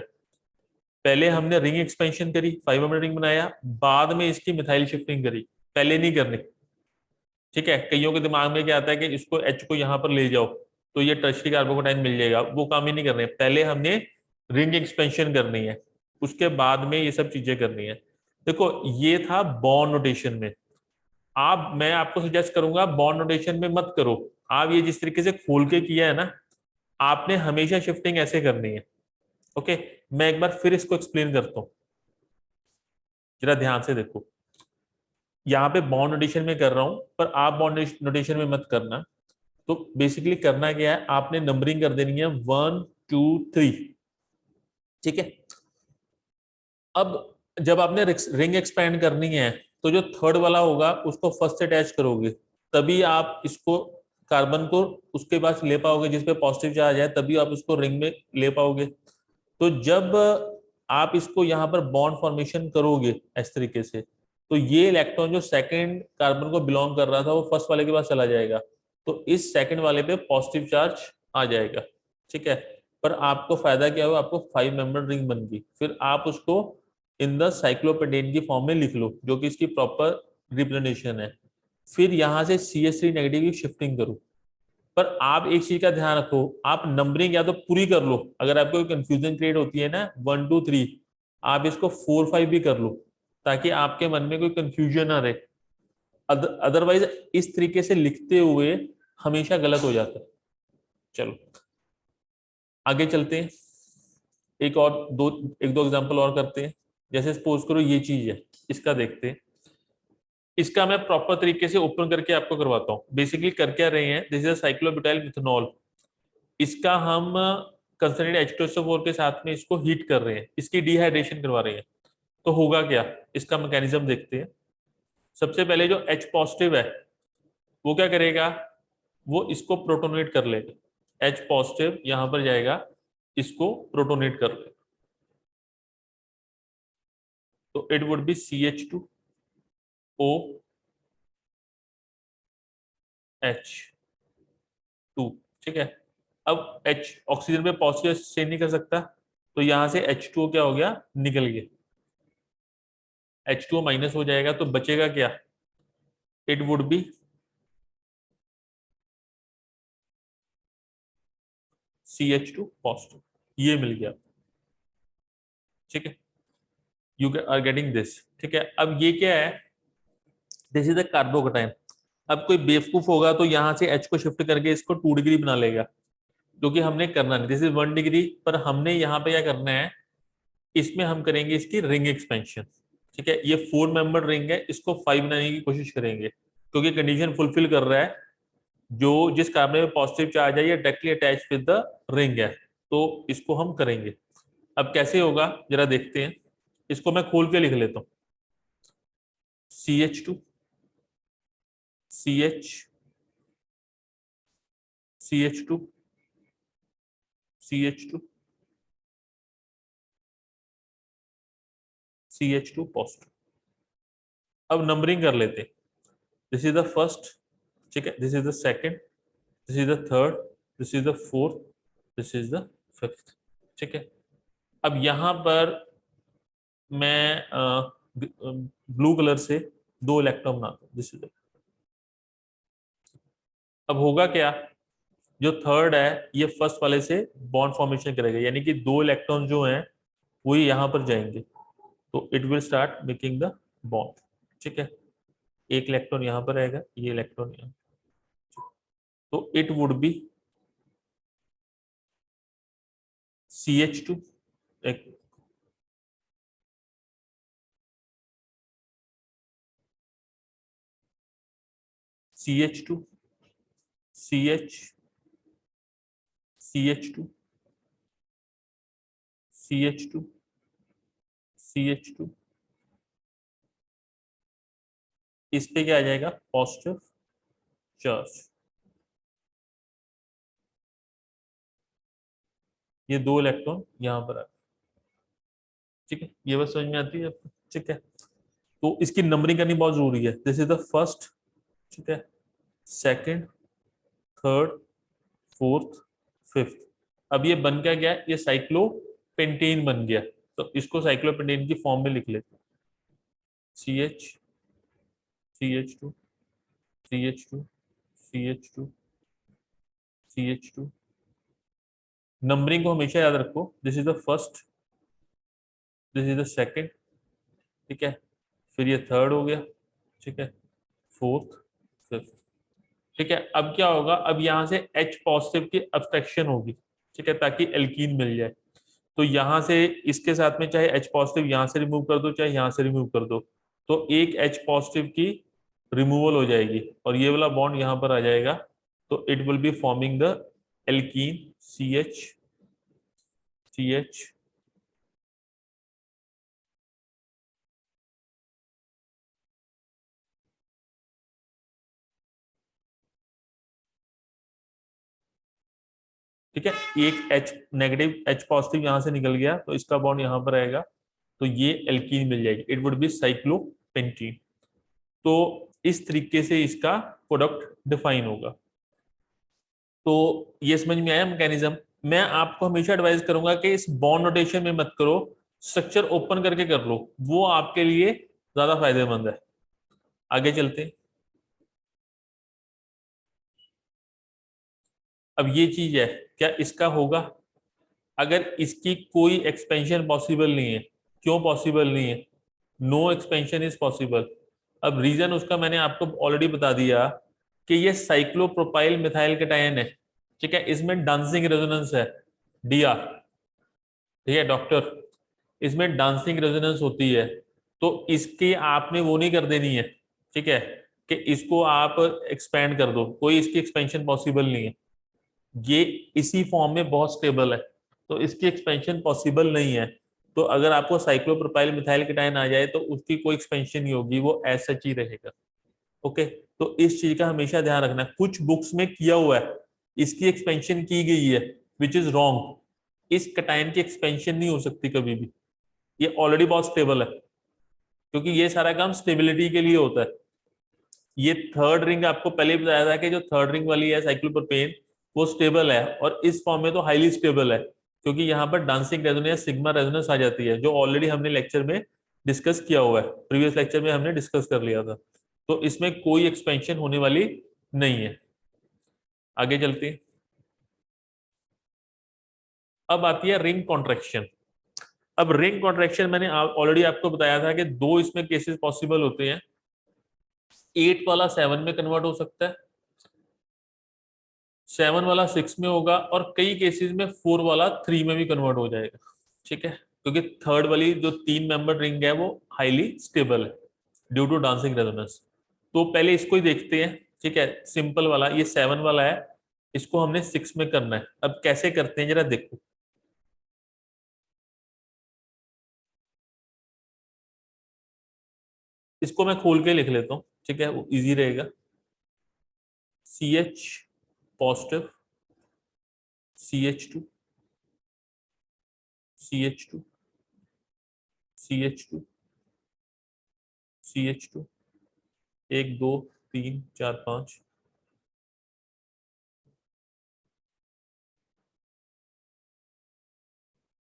पहले हमने रिंग एक्सपेंशन करी, 5 रिंग बनाया, बाद में इसकी मिथाइल शिफ्टिंग करी। पहले नहीं करनी, ठीक है। कईयों के दिमाग में क्या आता है कि इसको एच को यहाँ पर ले जाओ तो ये टर्शियरी कार्बोकेटायन मिल जाएगा, वो काम ही नहीं करने। पहले हमने रिंग एक्सपेंशन करनी है, उसके बाद में ये सब चीजें करनी है। देखो ये था बॉन्ड नोटेशन में। आप, मैं आपको सजेस्ट करूंगा बॉन्ड नोटेशन में मत करो। आप ये जिस तरीके से खोल के किया है ना, आपने हमेशा शिफ्टिंग ऐसे करनी है। ओके, मैं एक बार फिर इसको एक्सप्लेन करता हूँ, जरा ध्यान से देखो। यहाँ पे बॉन्ड नोटेशन में कर रहा हूं, पर आप बॉन्ड नोटेशन में मत करना। तो बेसिकली करना क्या है, आपने नंबरिंग कर देनी है 1 2 3, ठीक है। अब जब आपने रिंग एक्सपेंड करनी है तो जो थर्ड वाला होगा उसको फर्स्ट से अटैच करोगे, तभी आप इसको कार्बन को उसके पास ले पाओगे जिसपे पॉजिटिव चार्ज है, तभी आप उसको रिंग में ले पाओगे। तो जब आप इसको यहाँ पर बॉन्ड फॉर्मेशन करोगे इस तरीके से, तो ये इलेक्ट्रॉन जो सेकंड कार्बन को बिलोंग कर रहा था वो फर्स्ट वाले के पास चला जाएगा, तो इस सेकंड वाले पे पॉजिटिव चार्ज आ जाएगा, ठीक है। पर आपको फायदा क्या हुआ, आपको 5 मेंबर रिंग बन गई। फिर आप उसको इन द साइक्लोपेंटेन की फॉर्म में लिख लो, जो कि इसकी प्रॉपर रिप्रेजेंटेशन है। फिर यहाँ से CH3 नेगेटिव की शिफ्टिंग करो। पर आप एक चीज का ध्यान रखो, आप नंबरिंग या तो पूरी कर लो, अगर आपको कंफ्यूजन क्रिएट होती है ना 1 2 3, आप इसको 4 5 भी कर लो, ताकि आपके मन में कोई कंफ्यूजन ना रहे। अदरवाइज इस तरीके से लिखते हुए हमेशा गलत हो जाता है। चलो आगे चलते हैं, एक और दो, एक दो एग्जांपल और करते हैं। जैसे सपोज करो ये चीज है, इसका देखते हैं। इसका मैं प्रॉपर तरीके से ओपन करके आपको करवाता हूँ। बेसिकली कर क्या रहे हैं, दिस इज साइक्लोब्यूटाइल मिथनॉल। इसका हम कंसनट्रेटेड H2SO4 के साथ में इसको हीट कर रहे हैं, इसकी डिहाइड्रेशन करवा रहे हैं। तो होगा क्या, इसका मैकेनिज्म देखते हैं। सबसे पहले जो H पॉजिटिव है वो क्या करेगा, वो इसको प्रोटोनेट कर लेगा। H पॉजिटिव यहां पर जाएगा, इसको प्रोटोनेट कर लेगा। तो it would B CH2O H2, ठीक है। अब H ऑक्सीजन पे पॉजिटिव चेंज नहीं कर सकता, तो यहां से H2O क्या हो गया, निकल गया। H2O माइनस हो जाएगा, तो बचेगा क्या, it would B CH2 positive. ये मिल गया, ठीक है। यू आर गेटिंग दिस, ठीक है। अब ये क्या है, दिस इज द कार्बोकेटाइन। अब कोई बेवकूफ होगा तो यहाँ से H को शिफ्ट करके इसको 2 डिग्री बना लेगा, जो कि हमने करना नहीं। दिस इज 1 डिग्री, पर हमने यहाँ पे क्या करना है, इसमें हम करेंगे इसकी रिंग एक्सपेंशन, ठीक है। ये 4 मेंबर रिंग है, इसको 5 बनाने की कोशिश करेंगे, क्योंकि कंडीशन फुलफिल कर रहा है। जो जिस कार्बन में पॉजिटिव चार्ज है ये directly attach with the ring है, तो इसको हम करेंगे। अब कैसे होगा जरा देखते हैं, इसको मैं खोल के लिख लेता हूँ। CH2 CH CH2 CH2 CH2 positive. अब नंबरिंग कर लेते हैं। दिस इज द फर्स्ट, ठीक है, this is the second, this is the third, this is the fourth, this is the fifth, ठीक है। अब यहां पर मैं ब्लू कलर से 2 इलेक्ट्रॉन बनाता हूँ, दिस इज। अब होगा क्या, जो थर्ड है ये फर्स्ट वाले से बॉन्ड फॉर्मेशन करेगा, यानी कि 2 इलेक्ट्रॉन जो हैं वो यहाँ पर जाएंगे, तो it will start making the bond, ठीक है। एक इलेक्ट्रॉन यहाँ पर रहेगा, ये इलेक्ट्रॉन यहाँ, तो इट वुड बी CH2, एक CH2 CH CH2 CH2 CH2, इस पे क्या आ जाएगा, पॉजिटिव चार्ज। ये 2 इलेक्ट्रॉन यहाँ पर आ, ठीक है, ये बात समझ में आती है आपको? ठीक है, तो इसकी नंबरिंग करनी बहुत जरूरी है। दिस इज द फर्स्ट, ठीक है, सेकंड, थर्ड, फोर्थ, फिफ्थ। अब ये बन क्या गया, ये साइक्लोपेंटेन बन गया। तो इसको साइक्लोपेंटेन की फॉर्म में लिख लेते हैं, C H, C H two, C H two, C H two, C H two. Numbering को हमेशा याद रखो, this is the first, this is the second, ठीक है, फिर ये थर्ड हो गया, ठीक है, फोर्थ, फिफ्थ। ठीक है, अब क्या होगा, अब यहाँ से H पॉजिटिव की अब्स्ट्रैक्शन होगी, ठीक है, ताकि एल्कीन मिल जाए। तो यहाँ से इसके साथ में चाहे H पॉजिटिव यहाँ से रिमूव कर दो, चाहे यहाँ से रिमूव कर दो, तो एक H पॉजिटिव की रिमूवल हो जाएगी और ये वाला बॉन्ड यहाँ पर आ जाएगा। तो it will be forming the alkene CH, CH। ठीक है, एक H नेगेटिव, H पॉजिटिव यहाँ से निकल गया तो इसका बॉन्ड यहाँ पर आएगा, तो ये एल्कीन मिल जाएगी, इट वुड बी साइक्लोपेंटीन। तो इस तरीके से इसका प्रोडक्ट डिफाइन होगा। तो ये समझ में आया मैकेनिज्म। मैं आपको हमेशा एडवाइस करूंगा कि इस बॉन्ड नोटेशन में मत करो, स्ट्रक्चर ओपन करके कर लो, वो आपके लिए ज्यादा फायदेमंद है। आगे चलते हैं। अब ये चीज है, क्या इसका होगा? अगर इसकी कोई एक्सपेंशन पॉसिबल नहीं है, क्यों पॉसिबल नहीं है? No expansion is possible. अब रीजन उसका मैंने आपको ऑलरेडी बता दिया कि ये साइक्लोप्रोपाइल मिथाइल कैटायन है, ठीक है, इसमें डांसिंग रेजोनेंस है, डीआर, ठीक है डॉक्टर, इसमें डांसिंग रेजोनेंस होती है। तो इसके आपने वो नहीं कर देनी है, ठीक है, कि इसको आप एक्सपेंड कर दो, कोई इसकी एक्सपेंशन पॉसिबल नहीं है। ये इसी फॉर्म में बहुत स्टेबल है, तो इसकी एक्सपेंशन पॉसिबल नहीं है। तो अगर आपको साइक्लोप्रोपाइल मिथाइल कीटाइन आ जाए तो उसकी कोई एक्सपेंशन नहीं होगी, वो ऐसा ही रहेगा। ओके, तो इस चीज का हमेशा ध्यान रखना। कुछ बुक्स में किया हुआ है, इसकी एक्सपेंशन की गई है, विच इज रॉन्ग। इस कटाइन की एक्सपेंशन नहीं हो सकती कभी भी, ये ऑलरेडी बहुत स्टेबल है, क्योंकि ये सारा काम स्टेबिलिटी के लिए होता है। ये थर्ड रिंग आपको पहले ही बताया था कि जो थर्ड रिंग वाली है साइक्लोप्रोपेन, वो स्टेबल है, और इस फॉर्म में तो हाईली स्टेबल है, क्योंकि यहाँ पर डांसिंग रेजोनेंस, सिग्मा रेजोनेंस आ जाती है, जो ऑलरेडी हमने लेक्चर में डिस्कस किया हुआ है, प्रीवियस लेक्चर में हमने डिस्कस कर लिया था। तो इसमें कोई एक्सपेंशन होने वाली नहीं है। आगे चलते हैं। अब आती है रिंग कॉन्ट्रैक्शन। अब रिंग कॉन्ट्रैक्शन मैंने ऑलरेडी आपको बताया था कि दो इसमें केसेस पॉसिबल होते हैं। 8 वाला 7 में कन्वर्ट हो सकता है, 7 वाला 6 में होगा, और कई केसेस में 4 वाला 3 में भी कन्वर्ट हो जाएगा। ठीक है, क्योंकि थर्ड वाली जो 3 मेंबर रिंग है वो हाईली स्टेबल है ड्यू टू डांसिंग रेजोनेंस। तो पहले इसको ही देखते हैं। ठीक है, सिंपल वाला ये 7 वाला है, इसको हमने 6 में करना है। अब कैसे करते हैं जरा देखो। इसको मैं खोल के लिख लेता हूँ, ठीक है, वो इजी रहेगा। CH positive, CH2, CH2, CH2, CH2, 1 2 3 4 5,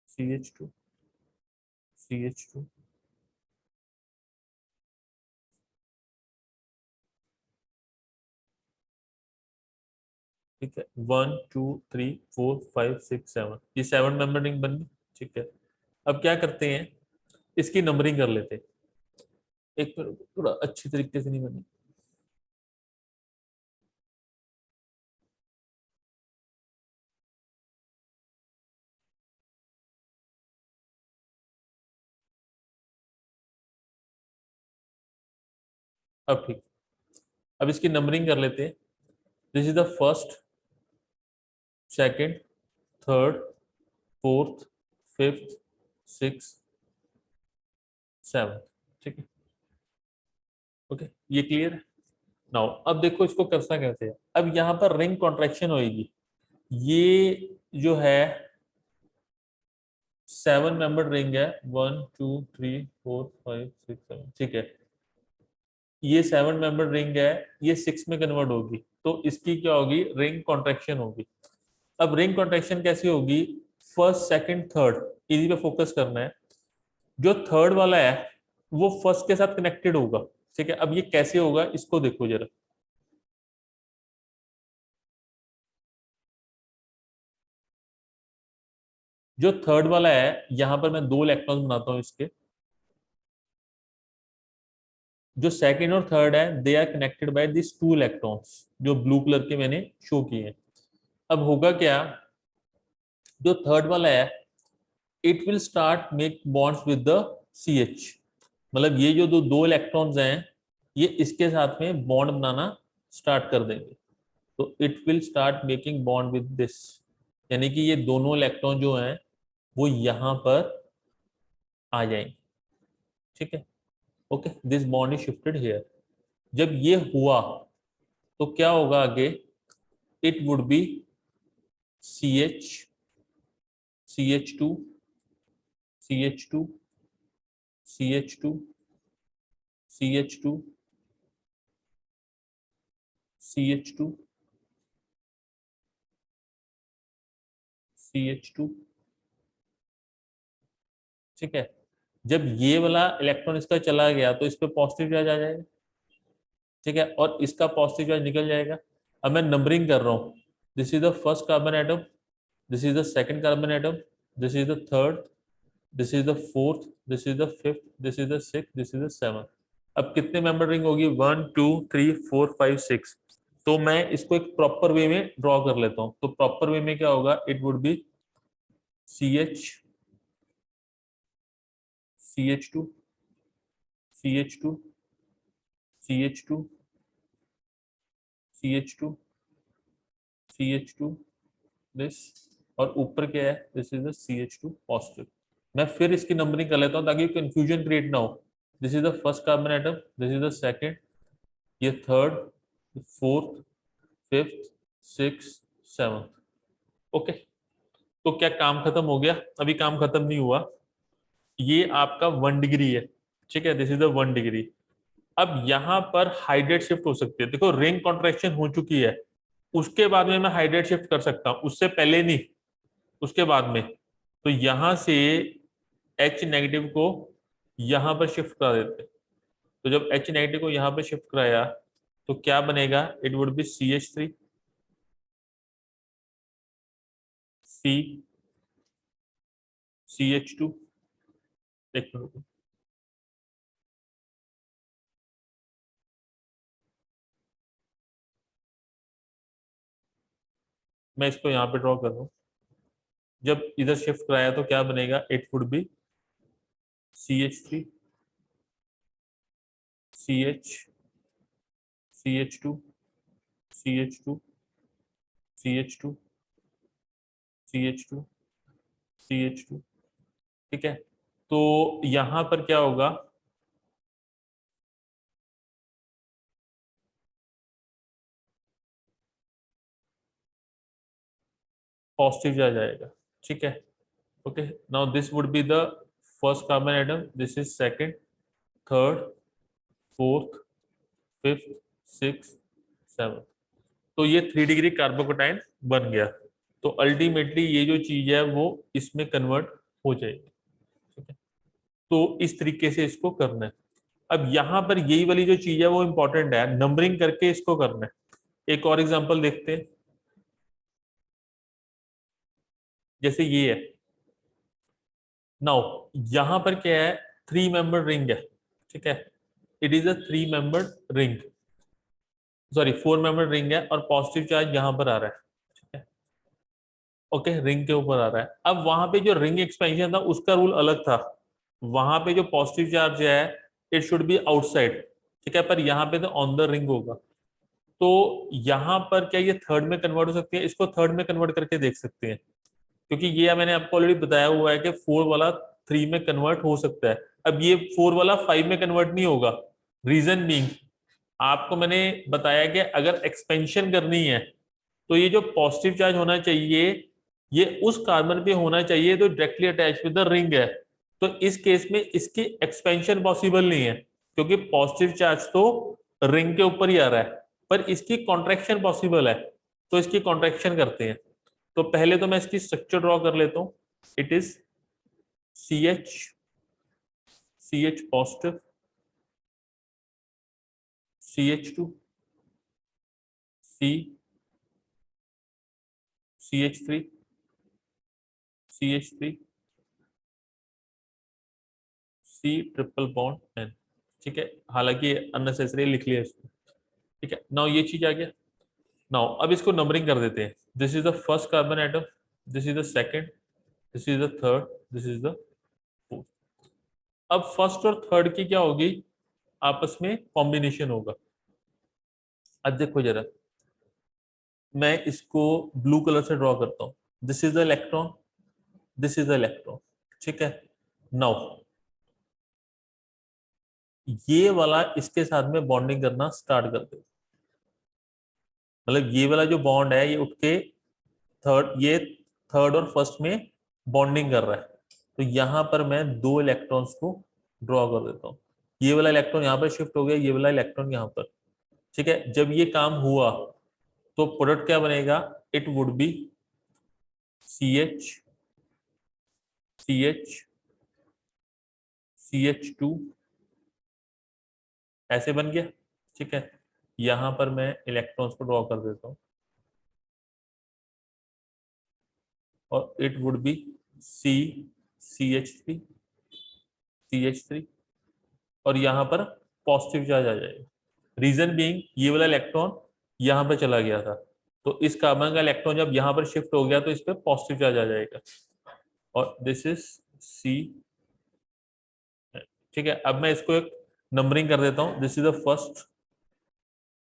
CH2, CH2, ठीक है, 1 2 3 4 5 6 7, ये 7 मेंबर रिंग बन गई। ठीक है, अब क्या करते हैं, इसकी नंबरिंग कर लेते हैं। एक मिनट, थोड़ा अच्छी तरीके से नहीं बनी। अब ठीक, अब इसकी नंबरिंग कर लेते हैं। This is the first, second, third, fourth, fifth, six, seven. ठीक है, ओके, ये क्लियर है। नाउ अब देखो इसको करना कैसे है। अब यहाँ पर रिंग कॉन्ट्रैक्शन होगी, ये जो है 7 मेंबर रिंग है, 1 2 3 4 5 6 7, ठीक है। ये 7 मेंबर रिंग है, ये 6 में कन्वर्ट होगी, तो इसकी क्या होगी, रिंग कॉन्ट्रैक्शन होगी। अब रिंग कॉन्ट्रैक्शन कैसी होगी, फर्स्ट सेकंड थर्ड, इसी पे फोकस करना है। जो थर्ड वाला है वो फर्स्ट के साथ कनेक्टेड होगा, ठीक है। अब ये कैसे होगा इसको देखो जरा। जो थर्ड वाला है, यहां पर मैं 2 इलेक्ट्रॉन बनाता हूं इसके। जो सेकंड और थर्ड है, they are connected by this 2 electrons, जो ब्लू कलर के मैंने शो किए हैं। अब होगा क्या, जो थर्ड वाला है, it will start make bonds with the C H. मतलब ये जो दो इलेक्ट्रॉन्स हैं, ये इसके साथ में बॉन्ड बनाना स्टार्ट कर देंगे। तो it will start making bond with this, यानी कि ये दोनों इलेक्ट्रॉन जो हैं वो यहां पर आ जाएंगे, ठीक है। Okay, this bond is shifted here. जब ये हुआ तो क्या होगा आगे, it would be C H, C H two, C H two, C H two, C H two, C H two, C H two, ठीक है। जब ये वाला इलेक्ट्रॉन इसका चला गया तो इस पे पॉजिटिव चार्ज आ जाएगा, ठीक है, और इसका पॉजिटिव चार्ज निकल जाएगा। अब मैं नंबरिंग कर रहा हूं, this is the first carbon atom, this is the second carbon atom, this is the third, this is the fourth, this is the fifth, this is the six, this is the seven. अब कितने member ring होगी, 1 2 3 4 5 6। तो मैं इसको एक proper way में draw कर लेता हूं। तो प्रॉपर वे में क्या होगा, it would be C H, C H two, C H two, C H two, C H two, C H two, this, और ऊपर क्या है, this is the C H two positive. मैं फिर इसकी नंबरिंग कर लेता हूं ताकि कंफ्यूजन क्रिएट ना हो। This is the first carbon atom, this is the second, ये third, fourth, fifth, six, seventh. Okay, तो क्या काम खत्म हो गया, अभी काम खत्म नहीं हुआ। ये आपका 1 डिग्री है, ठीक है, दिस इज द 1 डिग्री। अब यहां पर हाइड्रेट शिफ्ट हो सकती है, देखो रिंग कॉन्ट्रैक्शन हो चुकी है, उसके बाद में मैं हाइड्रेट शिफ्ट कर सकता हूं, उससे पहले नहीं, उसके बाद में। तो यहां से एच नेगेटिव को यहां पर शिफ्ट करा देते हैं। तो जब एच नेगेटिव को यहां पर शिफ्ट कराया तो क्या बनेगा, it would be C H three, C, C H two. एक मिनट, मैं इसको यहाँ पे ड्रॉ कर रहा हूँ। जब इधर शिफ्ट कराया तो क्या बनेगा, it would be C H three, C H, C H two, C H two, C H two, C H two, C H two, ठीक है। तो यहां पर क्या होगा, पॉजिटिव आ जाएगा, ठीक है। Okay, now this would be the first carbon atom, this is second, third, fourth, fifth, six, seven. तो ये 3 डिग्री कार्बोकेटाइन बन गया। तो अल्टीमेटली ये जो चीज है वो इसमें कन्वर्ट हो जाएगी, ठीक है। तो इस तरीके से इसको करना है। अब यहां पर यही वाली जो चीज है वो इंपॉर्टेंट है, नंबरिंग करके इसको करना है। एक और एग्जांपल देखते हैं, जैसे ये है। नाउ यहां पर क्या है, 3 मेंबर रिंग है, ठीक है। It is a 3 member ring, sorry 4 member ring है, और पॉजिटिव चार्ज यहां पर आ रहा है, ठीक है। ओके, रिंग के ऊपर आ रहा है। अब वहां पे जो रिंग एक्सपेंशन था उसका रूल अलग था, वहां पे जो पॉजिटिव चार्ज है इट शुड बी आउटसाइड, ठीक है, पर यहाँ पे तो ऑन द रिंग होगा। तो यहाँ पर क्या ये थर्ड में कन्वर्ट हो सकती है, इसको थर्ड में कन्वर्ट करके देख सकते हैं, क्योंकि ये मैंने आपको ऑलरेडी बताया हुआ है कि 4 वाला 3 में कन्वर्ट हो सकता है। अब ये 4 वाला 5 में कन्वर्ट नहीं होगा, रीजन बीइंग, आपको मैंने बताया कि अगर एक्सपेंशन करनी है तो ये जो पॉजिटिव चार्ज होना चाहिए ये उस कार्बन पे होना चाहिए तो directly attach with the ring है। तो इस केस में इसकी एक्सपेंशन पॉसिबल नहीं है, क्योंकि पॉजिटिव चार्ज तो रिंग के ऊपर ही आ रहा है, पर इसकी कॉन्ट्रैक्शन पॉसिबल है। तो इसकी कॉन्ट्रैक्शन करते हैं। तो पहले तो मैं इसकी स्ट्रक्चर ड्रॉ कर लेता हूं। It is CH, CH positive, CH2, C, CH3, CH3, C triple bond N। ठीक है, हालांकि अननेसेसरी लिख लिया इसको। ठीक है, नाउ ये चीज आ गया। नाउ अब इसको नंबरिंग कर देते हैं। This is the first carbon atom, this is the second, this is the third, this is the fourth. अब फर्स्ट और थर्ड की क्या होगी, आपस में कॉम्बिनेशन होगा। अब देखो जरा, मैं इसको ब्लू कलर से ड्रॉ करता हूं। This is the electron, this is the electron. ठीक है, नाउ ये वाला इसके साथ में बॉन्डिंग करना स्टार्ट कर दे। मतलब ये वाला जो बॉन्ड है ये उठ के थर्ड और फर्स्ट में बॉन्डिंग कर रहा है। तो यहां पर मैं दो इलेक्ट्रॉन्स को ड्रॉ कर देता हूं। ये वाला इलेक्ट्रॉन यहां पर शिफ्ट हो गया, ये वाला इलेक्ट्रॉन यहां पर। ठीक है, जब ये काम हुआ तो प्रोडक्ट क्या बनेगा, it would B CH, CH, CH2, ऐसे बन गया। ठीक है, यहां पर मैं इलेक्ट्रॉन्स को ड्रॉ कर देता हूं और it would B C, CH3, CH3, और यहां पर पॉजिटिव चार्ज आ जाएगा। रीजन बीइंग ये वाला इलेक्ट्रॉन यहां पर चला गया था, तो इस कार्बन का इलेक्ट्रॉन जब यहां पर शिफ्ट हो गया तो इस पर पॉजिटिव चार्ज आ जाएगा। और दिस इज C। ठीक है, अब मैं इसको एक नंबरिंग कर देता हूं। This is the first,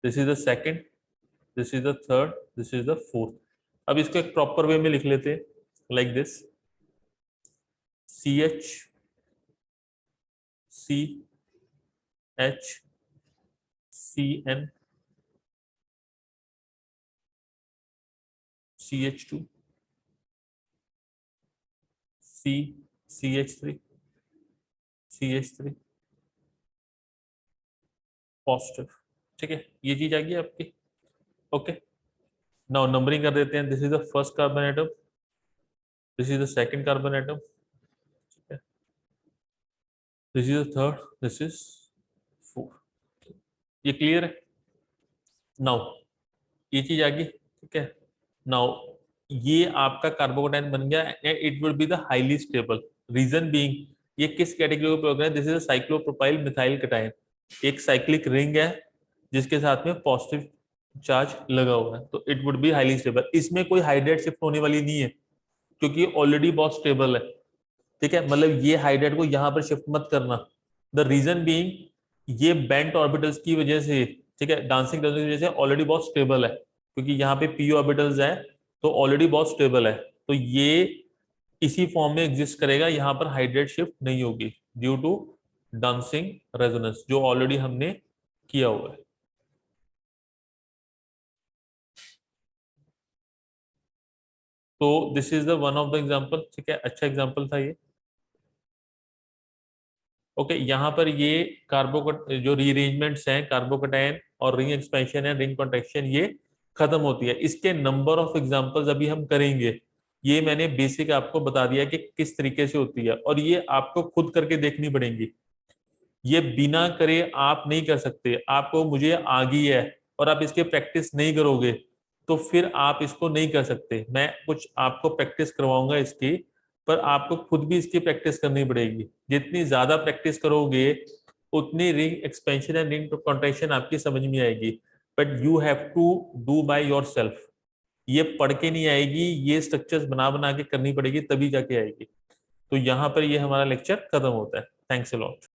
this is the second, this is the third, this is the fourth. अब इसको एक प्रॉपर वे में लिख लेते हैं, like this. CH, CH, CN, CH2, C, CH3, CH3, positive. ठीक है, ये चीज आ गई आपकी। ओके, नाउ नंबरिंग कर देते हैं। This is the first carbon atom, this is the second carbon atom, this is the third, this is fourth. ये क्लियर है। नाउ ये चीज आ गई। ठीक है, नाउ ये आपका कार्बोकेटाइन बन गया। It will be the highly stable. Reason being ये किस कैटेगरी को प्रयोग है, this is cyclopropyl methyl cation. एक साइक्लिक रिंग है जिसके साथ में पॉजिटिव चार्ज लगा हुआ है, तो it would be highly stable. इसमें कोई हाइड्रेट शिफ्ट होने वाली नहीं है, क्योंकि ऑलरेडी बहुत स्टेबल है। ठीक है, मतलब ये हाइड्रेट को यहां पर शिफ्ट मत करना। द रीजन बीइंग ये बेंट ऑर्बिटल्स की वजह से, ठीक है, डांसिंग की वजह से ऑलरेडी बहुत स्टेबल है, क्योंकि यहाँ पे p ऑर्बिटल्स है तो ऑलरेडी बहुत स्टेबल है। तो ये इसी फॉर्म में एग्जिस्ट करेगा, यहाँ पर हाइड्रेट शिफ्ट नहीं होगी ड्यू टू डांसिंग रेजोनेंस जो ऑलरेडी हमने किया हुआ है। तो this is the one of the example. ठीक है, अच्छा एग्जांपल था ये। ओके, यहाँ पर ये कार्बोकट जो रीअरेंजमेंट्स हैं, कार्बोकटायन और रिंग एक्सपेंशन है, रिंग कॉन्ट्रैक्शन, ये खत्म होती है। इसके नंबर ऑफ एग्जांपल्स अभी हम करेंगे। ये मैंने बेसिक आपको बता दिया कि किस तरीके से होती है, और ये आपको खुद करके देखनी पड़ेगी। ये बिना करे आप नहीं कर सकते। आपको मुझे आ गई है और आप इसके प्रैक्टिस नहीं करोगे तो फिर आप इसको नहीं कर सकते। मैं कुछ आपको प्रैक्टिस करवाऊंगा इसकी, पर आपको खुद भी इसकी प्रैक्टिस करनी पड़ेगी। जितनी ज्यादा प्रैक्टिस करोगे उतनी ring expansion and ring contraction आपकी समझ में आएगी। But you have to do by yourself. ये पढ़ के नहीं आएगी, ये स्ट्रक्चर्स बना बना के करनी पड़ेगी, तभी जाके आएगी। तो यहाँ पर ये हमारा लेक्चर खत्म होता है। Thanks a lot.